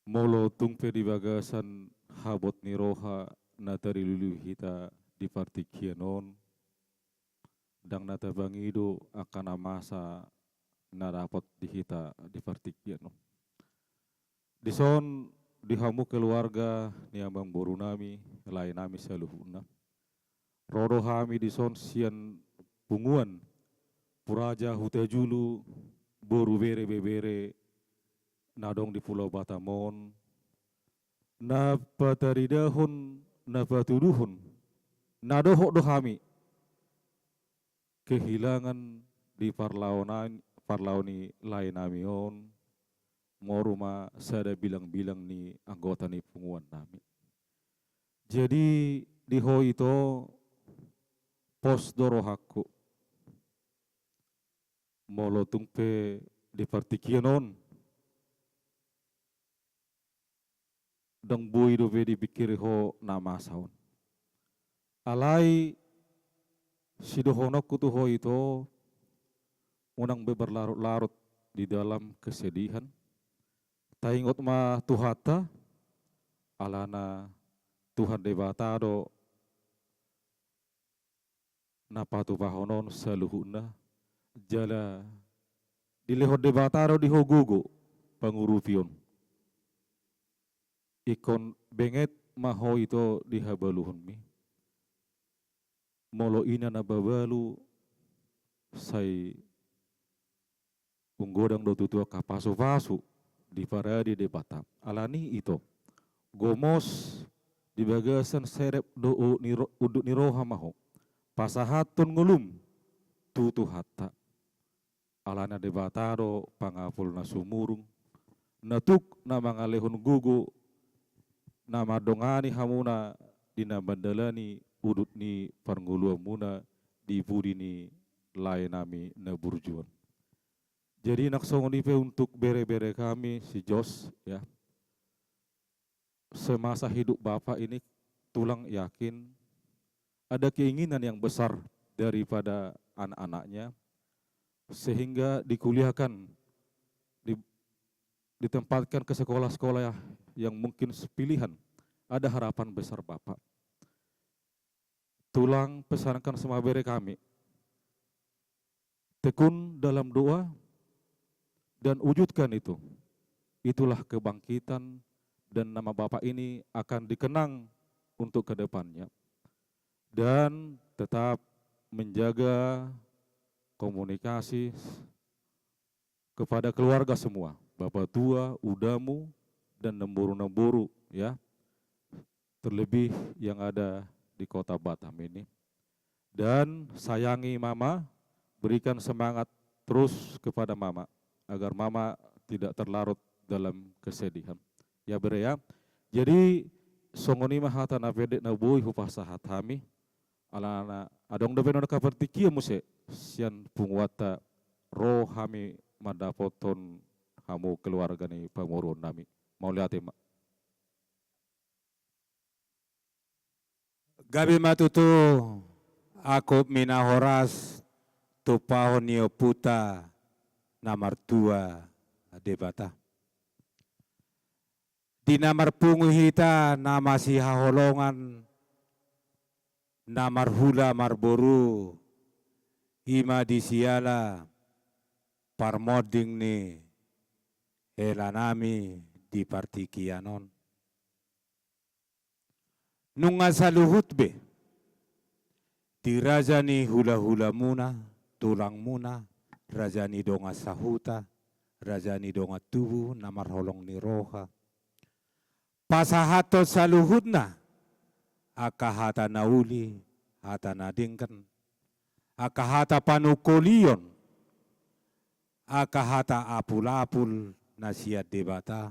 Molo tungpe di bagasan habot ni roha natari lulu hita di partikianon dang nata bangido akan amasa na dapat di hita di partikianon. Dison dihamu keluarga ni ambang boru nami lain nami saluhuna. Rodo hami dison sian punguan puraja hutajulu boru bere bebere nadong di Pulau Batamon, na pataridahun, na patuduhun, nadohok dohami, kehilangan di parlauni lain namion, moruma sada bilang-bilang ni anggota ni punguan nami. Jadi di ho itu pos dorohaku, molo tungpe di partikianon, dang bui do di pikir ho nama saun. Alai si dohonok kutu ho itu unang berlarut-larut di dalam kesedihan. Taingot ma tuhata alana Tuhan debatado napatu pahonon saluhuna jala dilehod debatado di hogugo pangurupion. Ikon benget maho itu dihabaluhun mi. Molo ina na babalu say unggodang do tutua kapasu-pasu di paradi de Batam. Alani itu gomos di bagasan serep do uduk niroha maho. Pasahatun ngulum tutu hatta. Alana de Bataro pangapul na sumurung. Natuk na mangalehun gugu nama dongani hamuna dina bandalani udut ni parngulua muna di budi ni lain nami na burjuan. Jadi nak songonipe untuk bere-bere kami si Jos ya. Semasa hidup Bapak ini tulang yakin ada keinginan yang besar daripada anak-anaknya sehingga dikuliahkan ditempatkan ke sekolah-sekolah yang mungkin pilihan, ada harapan besar Bapak. Tulang pesankan semua bere kami, tekun dalam doa dan wujudkan itu. Itulah kebangkitan dan nama Bapak ini akan dikenang untuk kedepannya. Dan tetap menjaga komunikasi kepada keluarga semua. Bapak tua, udamu, dan nemburu-nemburu ya. Terlebih yang ada di kota Batam ini. Dan sayangi Mama, berikan semangat terus kepada Mama agar Mama tidak terlarut dalam kesedihan. Ya bere ya. Jadi songoni mahata na pede na boy hupasahat hami ala adong da beno kapertikia muse sian pungwata roh hami madapoton hamu keluarga ni pamurun nami. Mau lihat ya, Mak. Gabi matutu aku minahoras tupahon niyo puta namar tua debata. Di namar pungu hita nama si haholongan namar hula marboru ima di siala parmoding ni hela nami di partikianon. Nunga saluhut be, di raja ni hula-hula muna, tulang muna, raja ni donga sahuta, raja ni donga tubu, namarholong ni roha. Pasahato saluhut na, akahata nauli, hata nadingkan, akahata panukolion, akahata apul-apul na siya debata.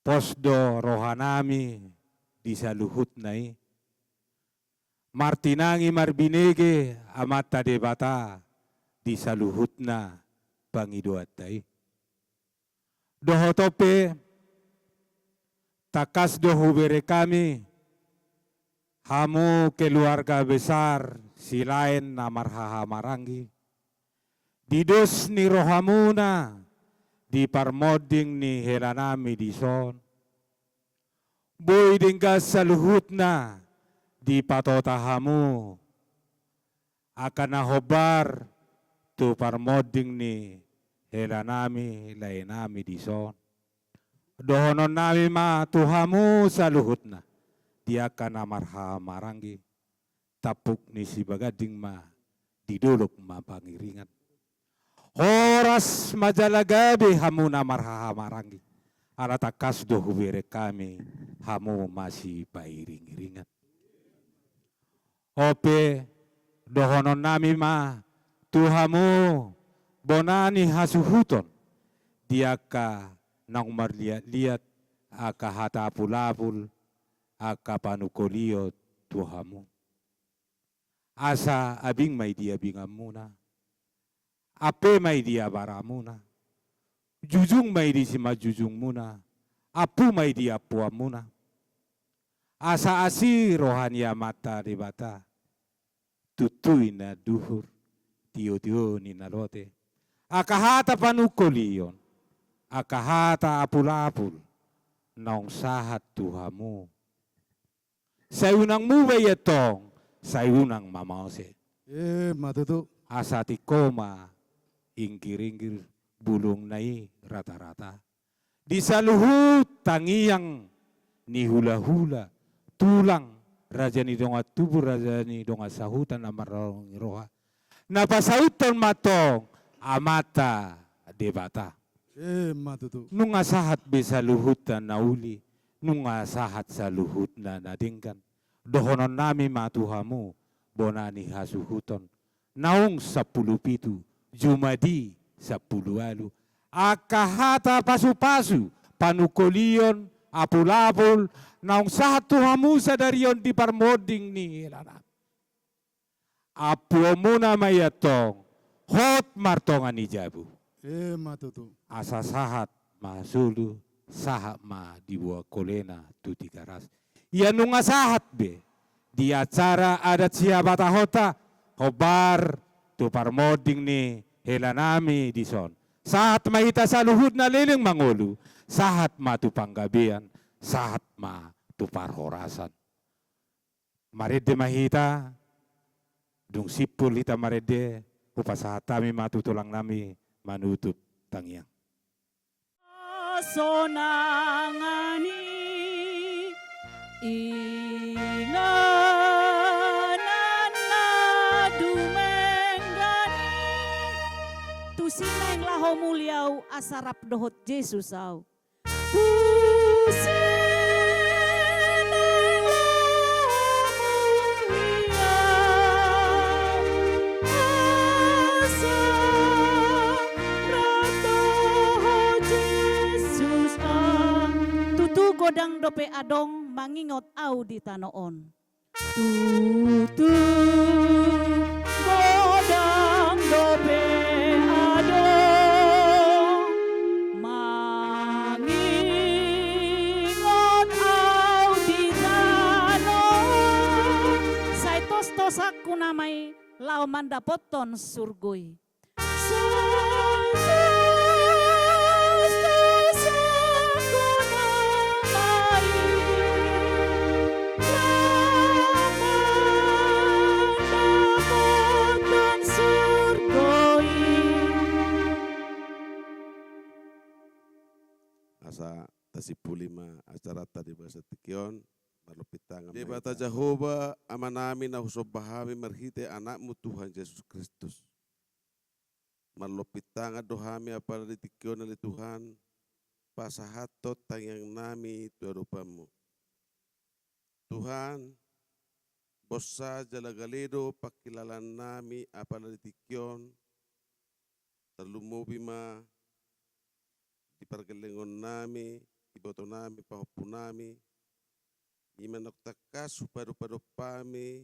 Posdo rohanami di saluhut nai, martinangi marbinege amata debata di saluhut na pangiduat tai. Dohotope takas dohubere kami, hamu keluarga besar silain na marhaha marangi, didos ni rohamuna, di parmoding ni helanami di son, boy dingkas saluhut na, di patotahamu, akan nahobar tu parmoding ni helanami lainami di son. Dohonon nami ma tuhamu saluhut na, dia kana marha marangi, tapuk ni si bagading ma, didulok ma pangiringan. Horas majalagabe hamu na marha marangi, alatakas do hubere kami, hamu masih pairing-iringan. Ope dohonon nami ma, tuhamu bonani hasuhuton, dia ka nang marliat-liat, aka hata apul-apul, aka panukolio tuhamu. Asa abing may dia bingam muna, ape may dia bara muna, jujung may di sima jujung muna, apu may dia puam muna. Asa asi rohania mata di bata, tutui na duhur, tio-tio ni nalote, aka hata panukolion, akahata apul-apul, naong sahat tuhamu. Sayunang mubay itong, sayunang mamause. Matutu. Asati koma, ingkir-ingkir, bulong nai rata-rata. Di saluhut tangiyang ni hula-hula, tulang, raja ni donga tubur, raja ni donga sahutan amarong roha. Napasautan matong, amata debata. Matutu. Nung asahat be sa luhut na nauli, nung asahat sa luhut na nadingkan, dohonon nami matuhamu, bonani hasuhuton, naong 17, Jumadi 10, akahata pasu-pasu, panukolion, apul-apul, naong sahat tuhamu sa darion di parmoding ni Helana. Apo muna mayatong, hot martongan ni Jabu. Matutu. Asa sahat masulu, sahat ma dibuat kolena tuti karas. Ia nunga sahat be, di acara adat siapa tahota, hobar tu parmoding ni helanami di son. Sahat mahita sa luhud na liling mangulu, sahat ma tu panggabian, sahat ma tu parhorasan. Marede mahita, dung sipul hita marede, upasahat kami matutulang nami, manutup tangyang. Sonangani inganan na dumenggani tu sineng laho muliaw asarap dohot Jesus aw. Tu sineng laho muliaw godang dope adong mangingot au di tanoon. Tutu godang dope adong mangingot au di tanoon. Say tos-tosak kunamay lao mandapoton surgoy. baga sa tikyon, malupitangan. Di bata Jehovah, ama namin na husobahami marhite anakmu Tuhan Yesus Kristus. Malupitangan dohami apala di tikyon ali Tuhan, pasahatot tangyang nami tuarupamu. Tuhan, bosa jalagaledo pakilalan nami apala di tikyon, terlumubi ma di pergelengon nami, iboto nami, pahopu nami, imanok takas upado-pado pami,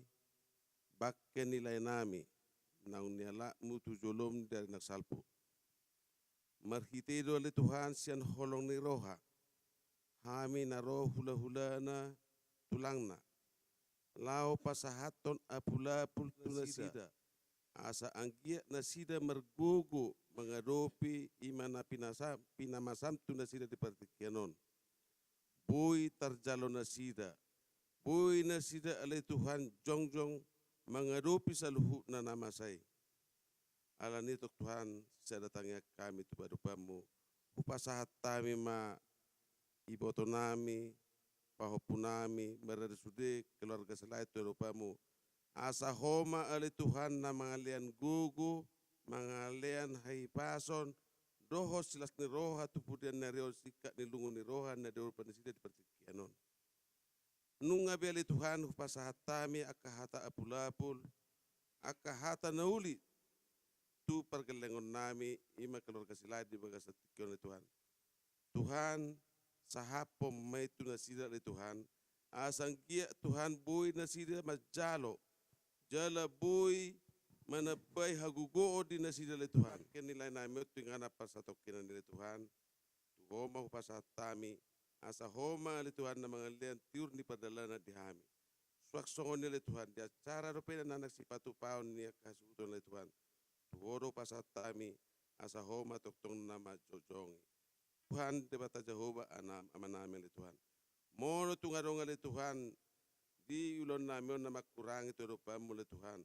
bakke nilai nami, naun niala mutu jolom dari naksalpu. Marhitedo ali Tuhan sian holong ni roha, hami naro hula-hula na tulangna, lao pasahaton apula pultuna sida, asa anggia nasida mergogo mengadopi imana pinamasam tuna sida di partikianon. Boy tarjalo nasida, boy nasida ale Tuhan jongjong mengadopi saluhu na nama saya. Ala nito Tuhan saya datangnya kami tu badupamu, upasahat kami ma iboto nami, pahopu nami, berada sude keluarga selai tu badupamu. Asa homa ale Tuhan na mangalian gugu, mangalian haipason, doho silas ni roha tupudian na reo sikat ni lungu ni roha na dewa panisida di pertikianon. Nunga beli Tuhan upasahat kami akahata apulapul, akahata nauli tu pergelengon nami ima keluarga silai di bagas tikyon Tuhan. Tuhan sahapom may tu nasida li Tuhan, asang gia Tuhan boy nasida majalo, jala boy manabay hagugo di nasida li Tuhan. Kenilay nami tu ngana pasatokinan ni Tuhan, tu homa upasahat kami, asa homa li Tuhan na mga lian tiur ni padalana di hami. Swaksongon ni li Tuhan, di acara rupi na nagsipatu paon niya kasuton li Tuhan. Tuhodo pasat kami asa homa toktong nama jojongi. Tuhan debata Jehovah amanami li Tuhan. Mono tungadong li Tuhan di ulon namin na makurangi to rupamu li Tuhan.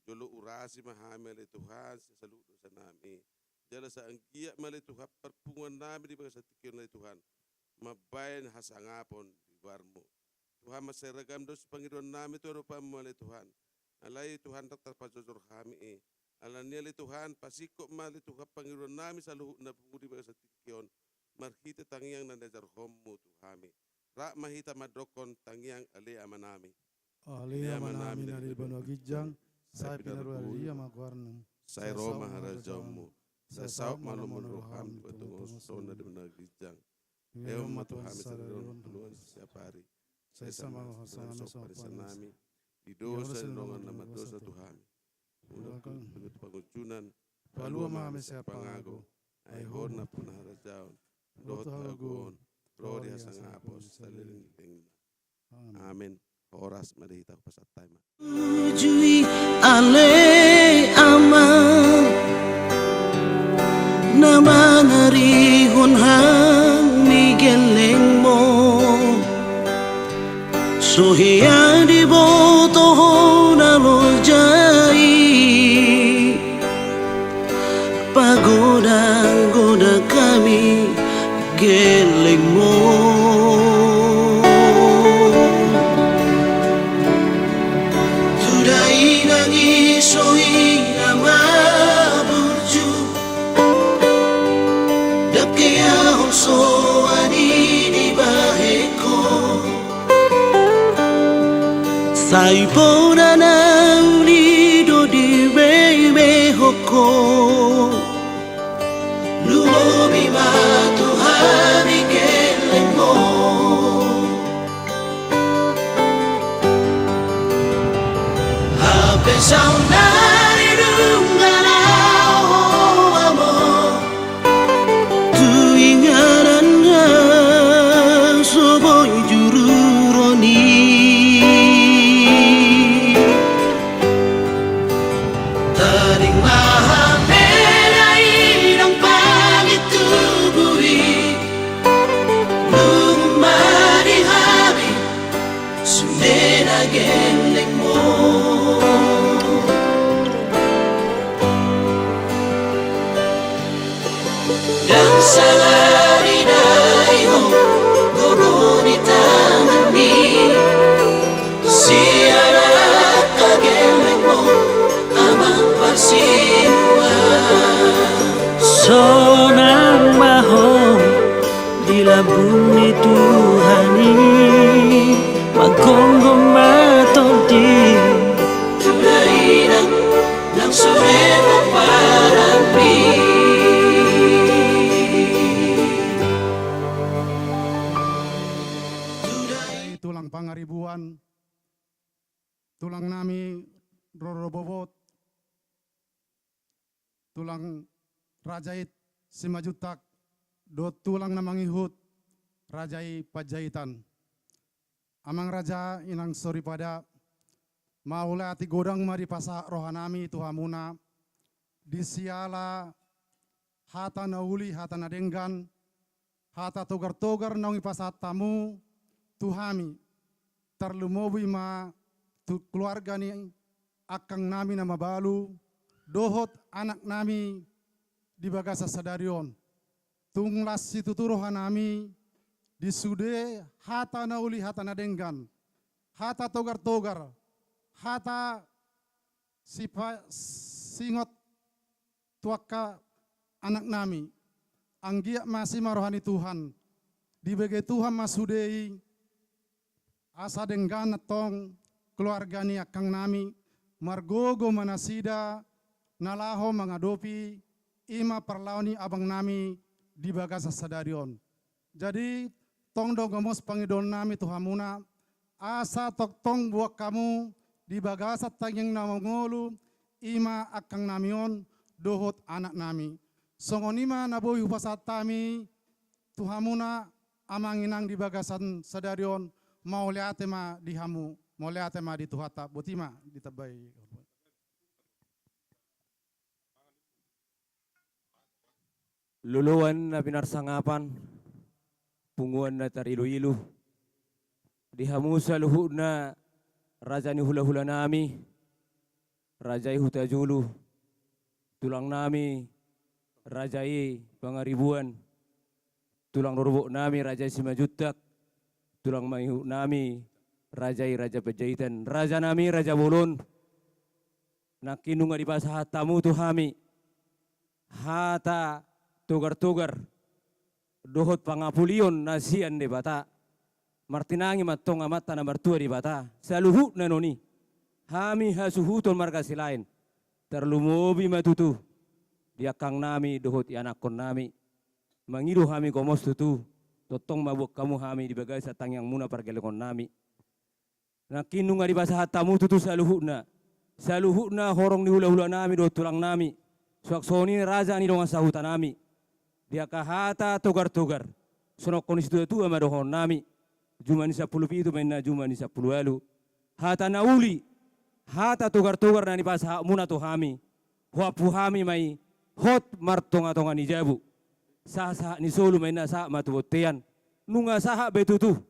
Jolo urasi mahami li Tuhan sa saludo sa nami. Jala sa anggiya mali Tuhan perpungan nami di bagas sa tikyon li Tuhan. Mabayan hasangapon di barmu. Tuhan maseragam dos Panginoon nami to rupamu li Tuhan. Alay Tuhan terpajojor kami Alania li Tuhan pasiko mali Tuhan Panginoon nami sa luhut na pumudi baga sa tikyon, marhita tangyang nandajar homu Tuhami. Ra mahita madokon tangyang ali amanami. Ali amanami na ribano gijang, sa pinarwali magwarnang. Sa Roma harajamu, sa saop malumon roham di batungos sona di managijang. Ewa matuhami sa ron tulungan sa siapa hari. Sa isang mga hasana sa parisanami, idosa nongan na madosa Tuhami. Ulang pengit pangucunan, palua mami sa pangago, ay hor na punaharajaon, dohot hagoon, rori hasang apos, saliling tingin. Amen. Oras marihita ko pasat tayo. Ujui ale ama, naman harihon hang migeleng mo, suhiya di botoho na lojai. Pagoda-goda kami geleng mo, Tudai nangis soing nama burju, Dap kaya so ani di baheko, Saipo na nauli do di bebe hoko. Lumobi matuhami geleng mo, Hapesau nari dunganau amo, Tuingarannya soboy jururoni, Tading mahamelai ng pangitubui, Lumari-hari, sunde na geleng mo. nami tulang pangaribuan, tulang nami rorobobot, tulang rajait simajutak, do tulang namangihut, rajai pajaitan. Amang raja inang sori pada maula ati godang mari pasa rohanami tuhamuna, disiala hata nauli hata nadenggan, hata togar-togar naungi pasat tamu tuhami, terlumobi ma tu keluarga ni akang nami nama balu, dohot anak nami di bagasa sadarion, tunglas situ turuhan nami, disude hata nauli hata nadenggan, hata togar-togar, hata singot tuaka anak nami, anggia masih marohani Tuhan, di bagai Tuhan masudei, asa denggan tong keluarga ni akang nami, margogo manasida, nalaho mengadopi, ima perlauni abang nami di bagasa sadarion. Jadi tong dogamos pangidon nami tuhamuna, asa tok tong buat kamu di bagasa tanging namangolu, ima akang namion dohot anak nami. Songonima naboy upasat tami tuhamuna amanginang di bagasan sadarion mau liate ma dihamu, mau liate ma di tuhata, botima ditabay. Luluan na pinarsangapan, punguan na tarilu-ilu, dihamu sa luhud na raja ni hula-hula nami, rajai hutajulu, tulang nami, rajai pangaribuan, tulang rorobok nami, rajai simajutak, tulang mahihu nami, rajai raja pejaitan, raja nami, raja bolon, nakinung di pasah tamu tuhami, hata togar-togar, dohot pangapulion nasian de bata, martinangi matong amata na martua di bata, saluhut na noni, hami hasuhuton markasi lain, terlumobi matutu, dia kang nami dohot ianakon nami, mangiru hami komos tutu, totong mabuk kamu hami di bagai satang yang muna pargelekon nami, nakinung di basah tamu tutu saluhut na horong ni hula-hula nami dohot tulang nami, suaksoni raja ni dongan sahutan nami, dia kahata togar-togar, sonok konis tu ama dohon nami, juma ni 10 pitu maina juma ni 10 alu, hata nauli, hata togar-togar nani pas muna tu hami, huapu hami mai hot martonga-tonga ni jabu, sah ni solu maina sah matu botean, nunga sah betutu,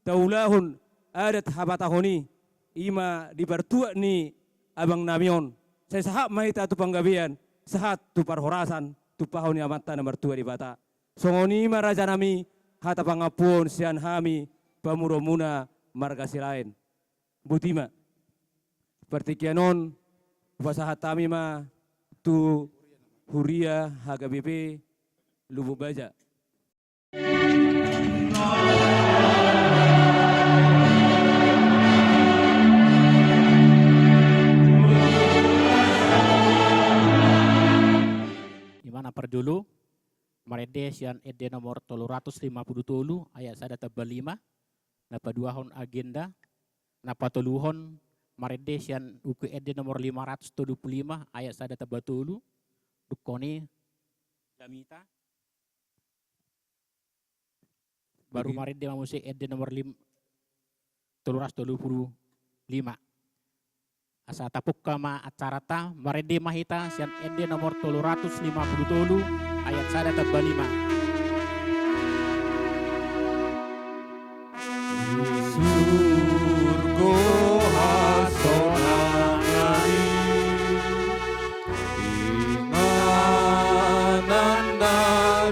taulahun adat habatahoni, ima di bertua ni abang namion, saya sah mai tatu panggabian, sahat tu parhorasan, tu pahoni amata nomor 2 di bata. Songoni raja nami hata pangapun sian hami pamuromuna marga silain. Butima. Pertikianon upasahat tami ma tu huria haga BP Lubuk Baja. Mana perdulu marede sian ede nomor 350 tolu ayat sada tebal 5 napa 2 hon agenda napa toluhon marede sian uku ede nomor 575 ayat sada tebal tolu dukoni damita baru marede mamusik ede nomor 335 asa tapuk kama acarata marede mahita sian ede nomor 350 tolu ayat sada tebal 5. Surgo hasonangani imananda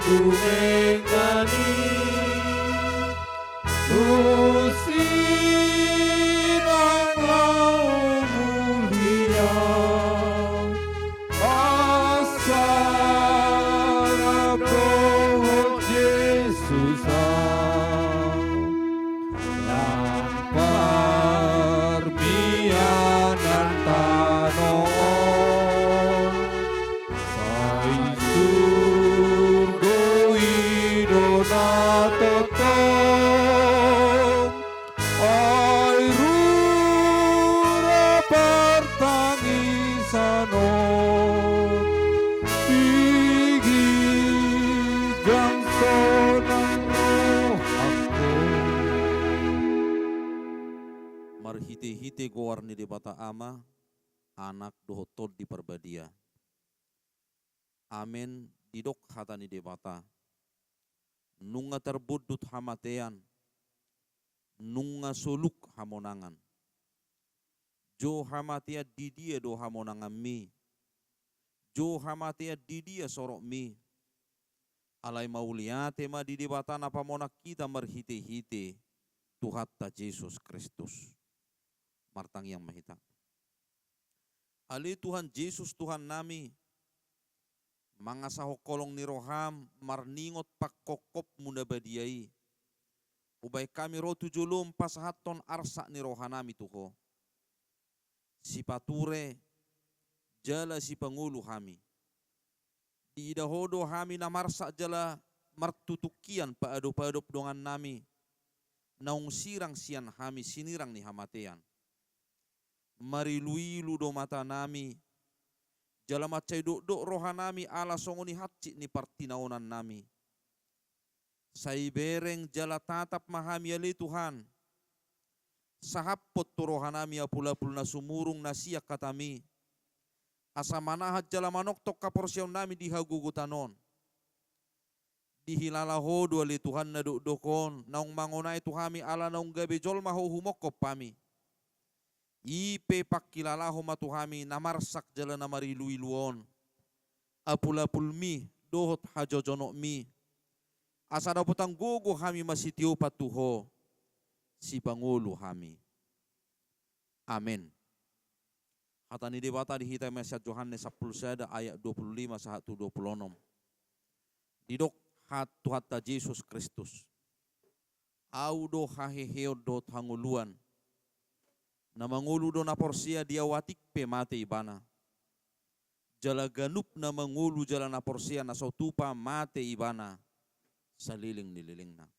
dumengani marhite-hite goar ni debata ama, anak dohotod di perbadia. Amen didok hata ni debata. Nunga terbudut hamatean, nunga soluk hamonangan. Jo hamatia didia do hamonangan mi. Jo hamatia didia sorok mi. Alai mauliate ma di debata napa monak kita marhite-hite. Tuhatta Yesus Kristus. Martang yang mahita. Ali Tuhan Yesus Tuhan nami. Mangasaho kolong ni roham. Marningot pakkokop muna badiai. Ubay kami ro tujulum pasahaton arsa ni rohanami tuho. Si pature. Jala si pangulu hami. Di idahodo hami na marsa jala martutukian paadop-adop dongan nami. Naung sirang sian hami sinirang ni hamatean. Mariluilu do mata nami. Jala macai do rohanami ala songoni hatci ni partinaonan nami. Saibereng jala tatap mahami ali Tuhan. Sahapot to rohanami apula-pul na sumurung na siyak katami. Asa manahat jala manok tok kaporsyaw nami di hagugutanon. Dihilala hodo ali Tuhan na dokon, naung mangonay tuhami ala naung gabi jol mahuhumokop pami. Ipe pakkilala ho matuhami namarsak jala na mariluiluon. Apula-pul mi, dohot hajojono mi. Asa daw putang gugo hami masitiyo patuho, si Pangulo hami. Amen. Kata ni debata dihita Mesiat Yohanes 10 ayat 25 sahat 26. Didok hatu hatta Yesus Kristus. Audo haheheo do hanguluan. Na mangulu do na porsia dia watik pe mate ibana. Jala ganup na mangulu jala na porsia na sautupa mate ibana. Saliling nililing na.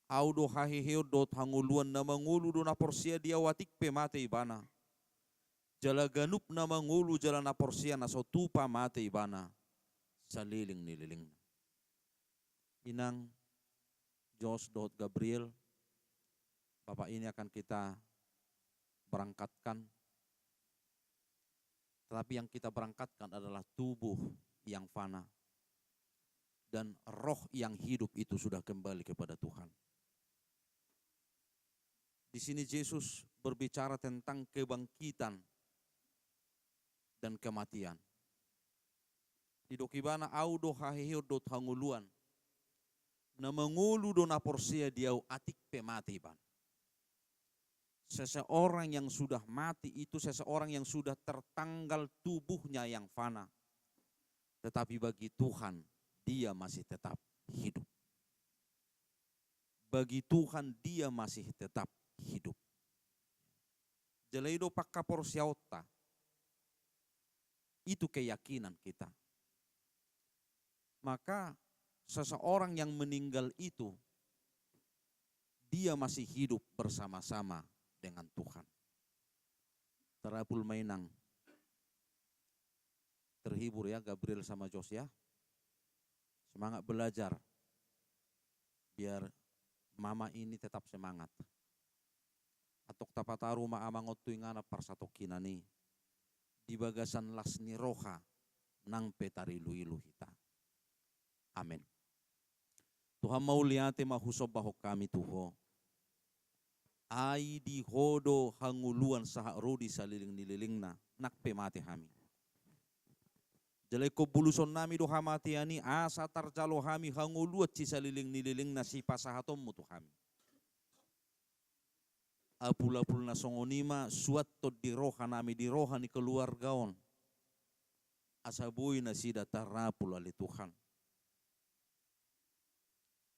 Audo haheheo do hanguluan na mangulu do na porsia dia watik pe mate ibana. Jala ganup na mangulu jala na porsia na sautupa mate ibana. Saliling nililing na. Inang Jos Dot Gabriel, Bapak ini akan kita berangkatkan. Tetapi yang kita berangkatkan adalah tubuh yang fana. Dan roh yang hidup itu sudah kembali kepada Tuhan. Di sini Yesus berbicara tentang kebangkitan dan kematian. Di dokibana audo haheo dot hanguluan. Na mengulu do na porsia diau atik pe mati ban. Seseorang yang sudah mati itu seseorang yang sudah tertanggal tubuhnya yang fana. Tetapi bagi Tuhan dia masih tetap hidup. Bagi Tuhan dia masih tetap hidup. Jalaido pakka porsiauta. Itu keyakinan kita. Maka seseorang yang meninggal itu, dia masih hidup bersama-sama dengan Tuhan. Terapul mainang. Terhibur ya Gabriel sama Jos ya. Semangat belajar. Biar mama ini tetap semangat. Atok tapataru maamangot tuingana parsatokinani. Di bagasan lasni roha nang petari luilu hita. Amin. Tuhan mau liate mahusob bahok kami tuho. Ai di hodo hanguluan saha rodi saliling nililingna nakpe mati hami. Jalai ko buluson nami do hamati ani asa tarjalo hami hanguluat ci saliling nililingna si pasahatom mutu hami. Apul-apul na songonima suat to di roha nami di roha ni keluargaon. Asabuy na sida tarapul ali Tuhan.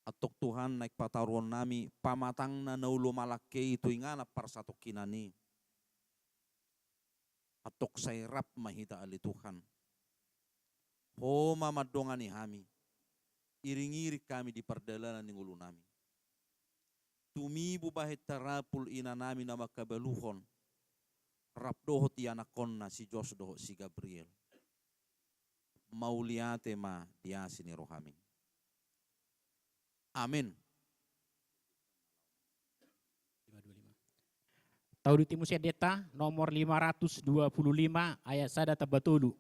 Atok Tuhan naik pataruan nami pamatang na naulo malake itu ingana parsatok kinani. Atok sayrap mahita ali Tuhan. Ho mamadongani hami. Iring-iri kami di perdalanan ng ulo nami. Tumibu bahit tarapul ina nami na makabaluhon. Rapdohot yanakon na si Jos doho si Gabriel. Mauliate ma diasi ni rohami. Amin. Tahu di Timus Deta nomor 525 ayat 1 tabatulu.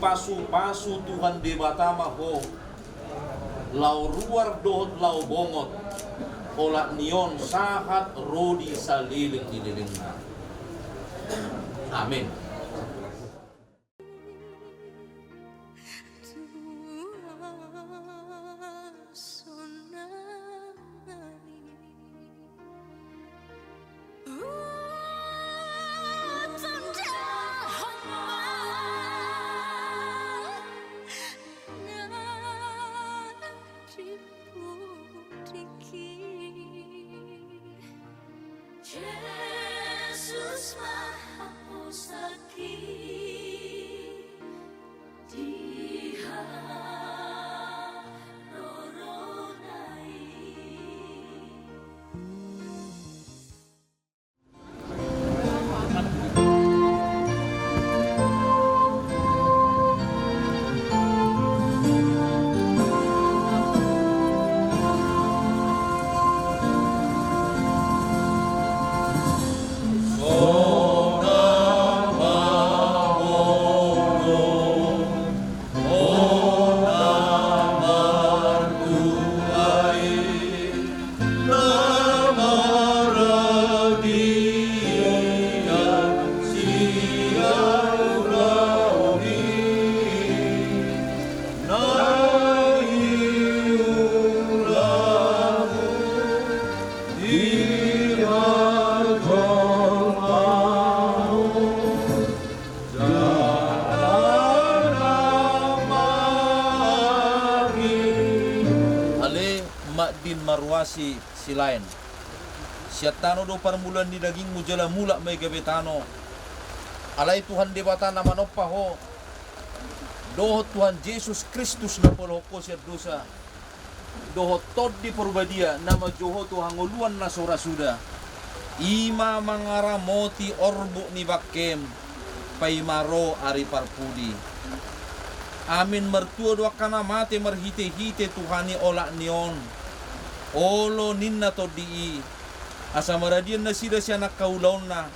Pasu-pasu Tuhan debata maho lau ruar dohot lau bongot olak nion sahat rodi saliling di lilingna. Amin. Yesus Maha Pusaki Diha Roronai. Marwasi silain siatano do parmulan di dagingmu jala mula may gabetano alay Tuhan debata naman opaho dohot Tuhan Yesus Kristus na poloko siya dosa dohot tod di porbadia nama joho Tuhan nguluan na sorasuda ima mangaramoti orbu ni bakem paimaro ari parpudi Amin mertua dua kana mate merhite-hite Tuhani olak nion. Olo ninna to di asa maradian nasida si anak kaulauna.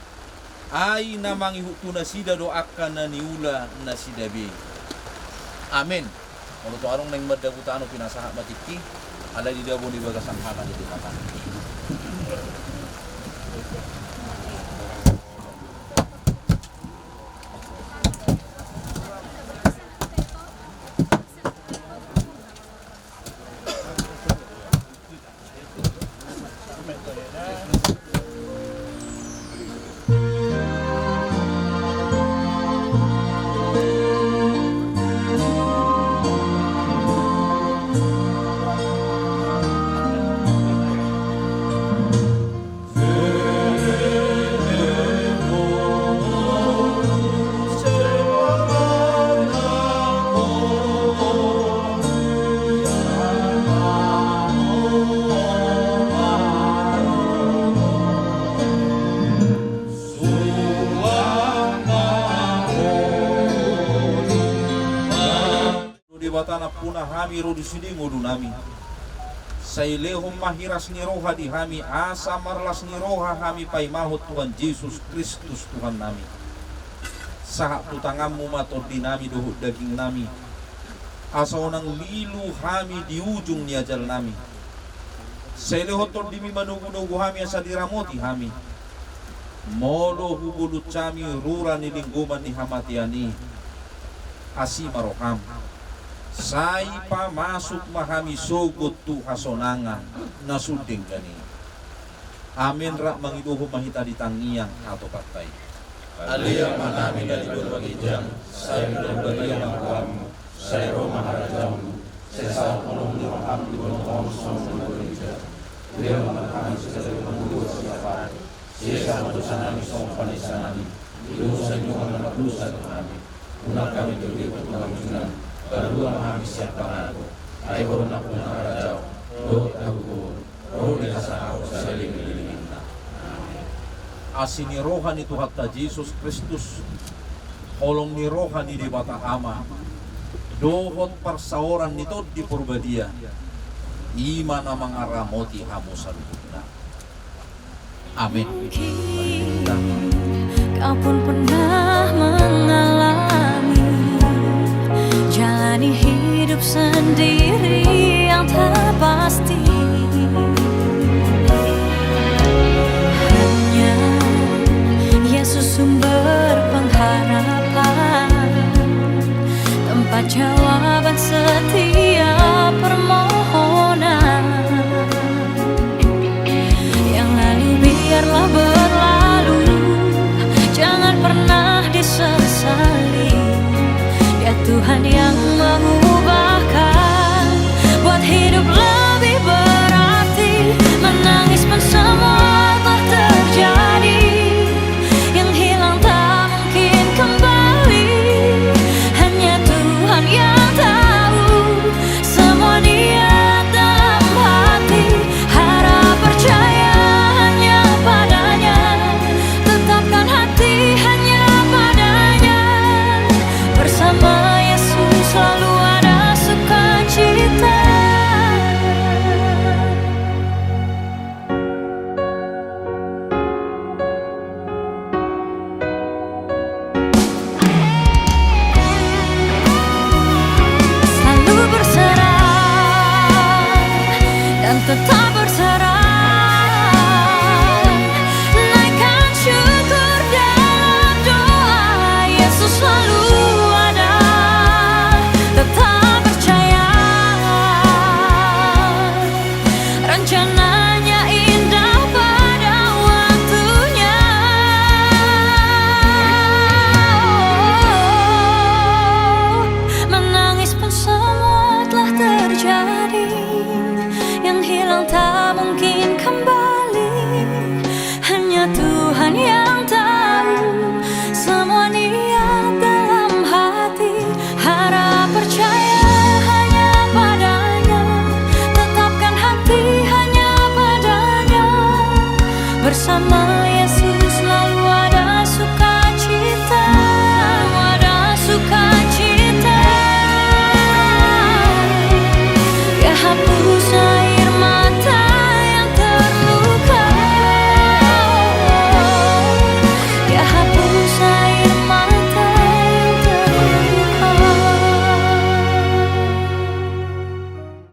Ai namangi hutu nasida doakan na niula nasida be. Amin. Kalau tu arong neng merdaguta anu pinasaha matiki ala di dabo di bagasan hana di mata. Batana punah hami rodi sidi ngodu nami. Sailehum mahiras ni roha di hami asa marlas ni roha hami pai mahut Tuhan Yesus Kristus Tuhan nami. Sahak tutangamu matod di nami dohut daging nami. Asa onang lilu hami di ujung ni ajal nami. Sailehot tod dimi manugu-nugu hami asa diramoti hami. Molo hubulut cami rura ni lingguman ni hamatiani. Asi maroham. Sai pa masuk mahami sogot tu hasonangan nasuding gani. Amin rak mangiduhu mahita di tangiang atau patay. Alia manami dari berbagai jam, saya berbagi yang kamu, saya Roma harajamu, saya saat menolong di raham di bawah sama bekerja. Dia memahami segala membuat siapa, saya sama dosa nami sama panisa nami, dosa juga anak dosa kami, guna kami terlibat dalam junan. Berdua mengambil siapa aku, ayo berunak punya rajau, doa aku, roh di kasar aku saling melindungi. Asini rohani Tuhan Yesus Kristus, holong ni rohani di bata ama, dohot persaoran nito di purbadia, iman amang aramoti hamusan kita. Amin. Kau pun pernah mengalami jalani hidup sendiri yang tak pasti. Hanya Yesus sumber pengharapan, tempat jawaban setiap permohonan. Yang lalu biarlah berlalu, jangan pernah disesali. Ya Tuhan yang mengubahkan, buat hidup lebih berarti. Menangis pun semua telah terjadi, yang hilang tak mungkin kembali. Hanya Tuhan yang tahu semua niat dalam hati. Harap percaya hanya padanya, tetapkan hati hanya padanya. Bersama selalu ada sukacita. Selalu berserah dan tetap berserah. Naikkan syukur dalam doa. Yesus selalu tetap percaya, rencananya indah pada waktunya. Menangis pun semua telah terjadi, yang hilang tak mungkin kembali. Hanya Tuhan yang tahu semua niat dalam hati. Harap percaya hanya padanya, tetapkan hati hanya padanya. Bersama Yesus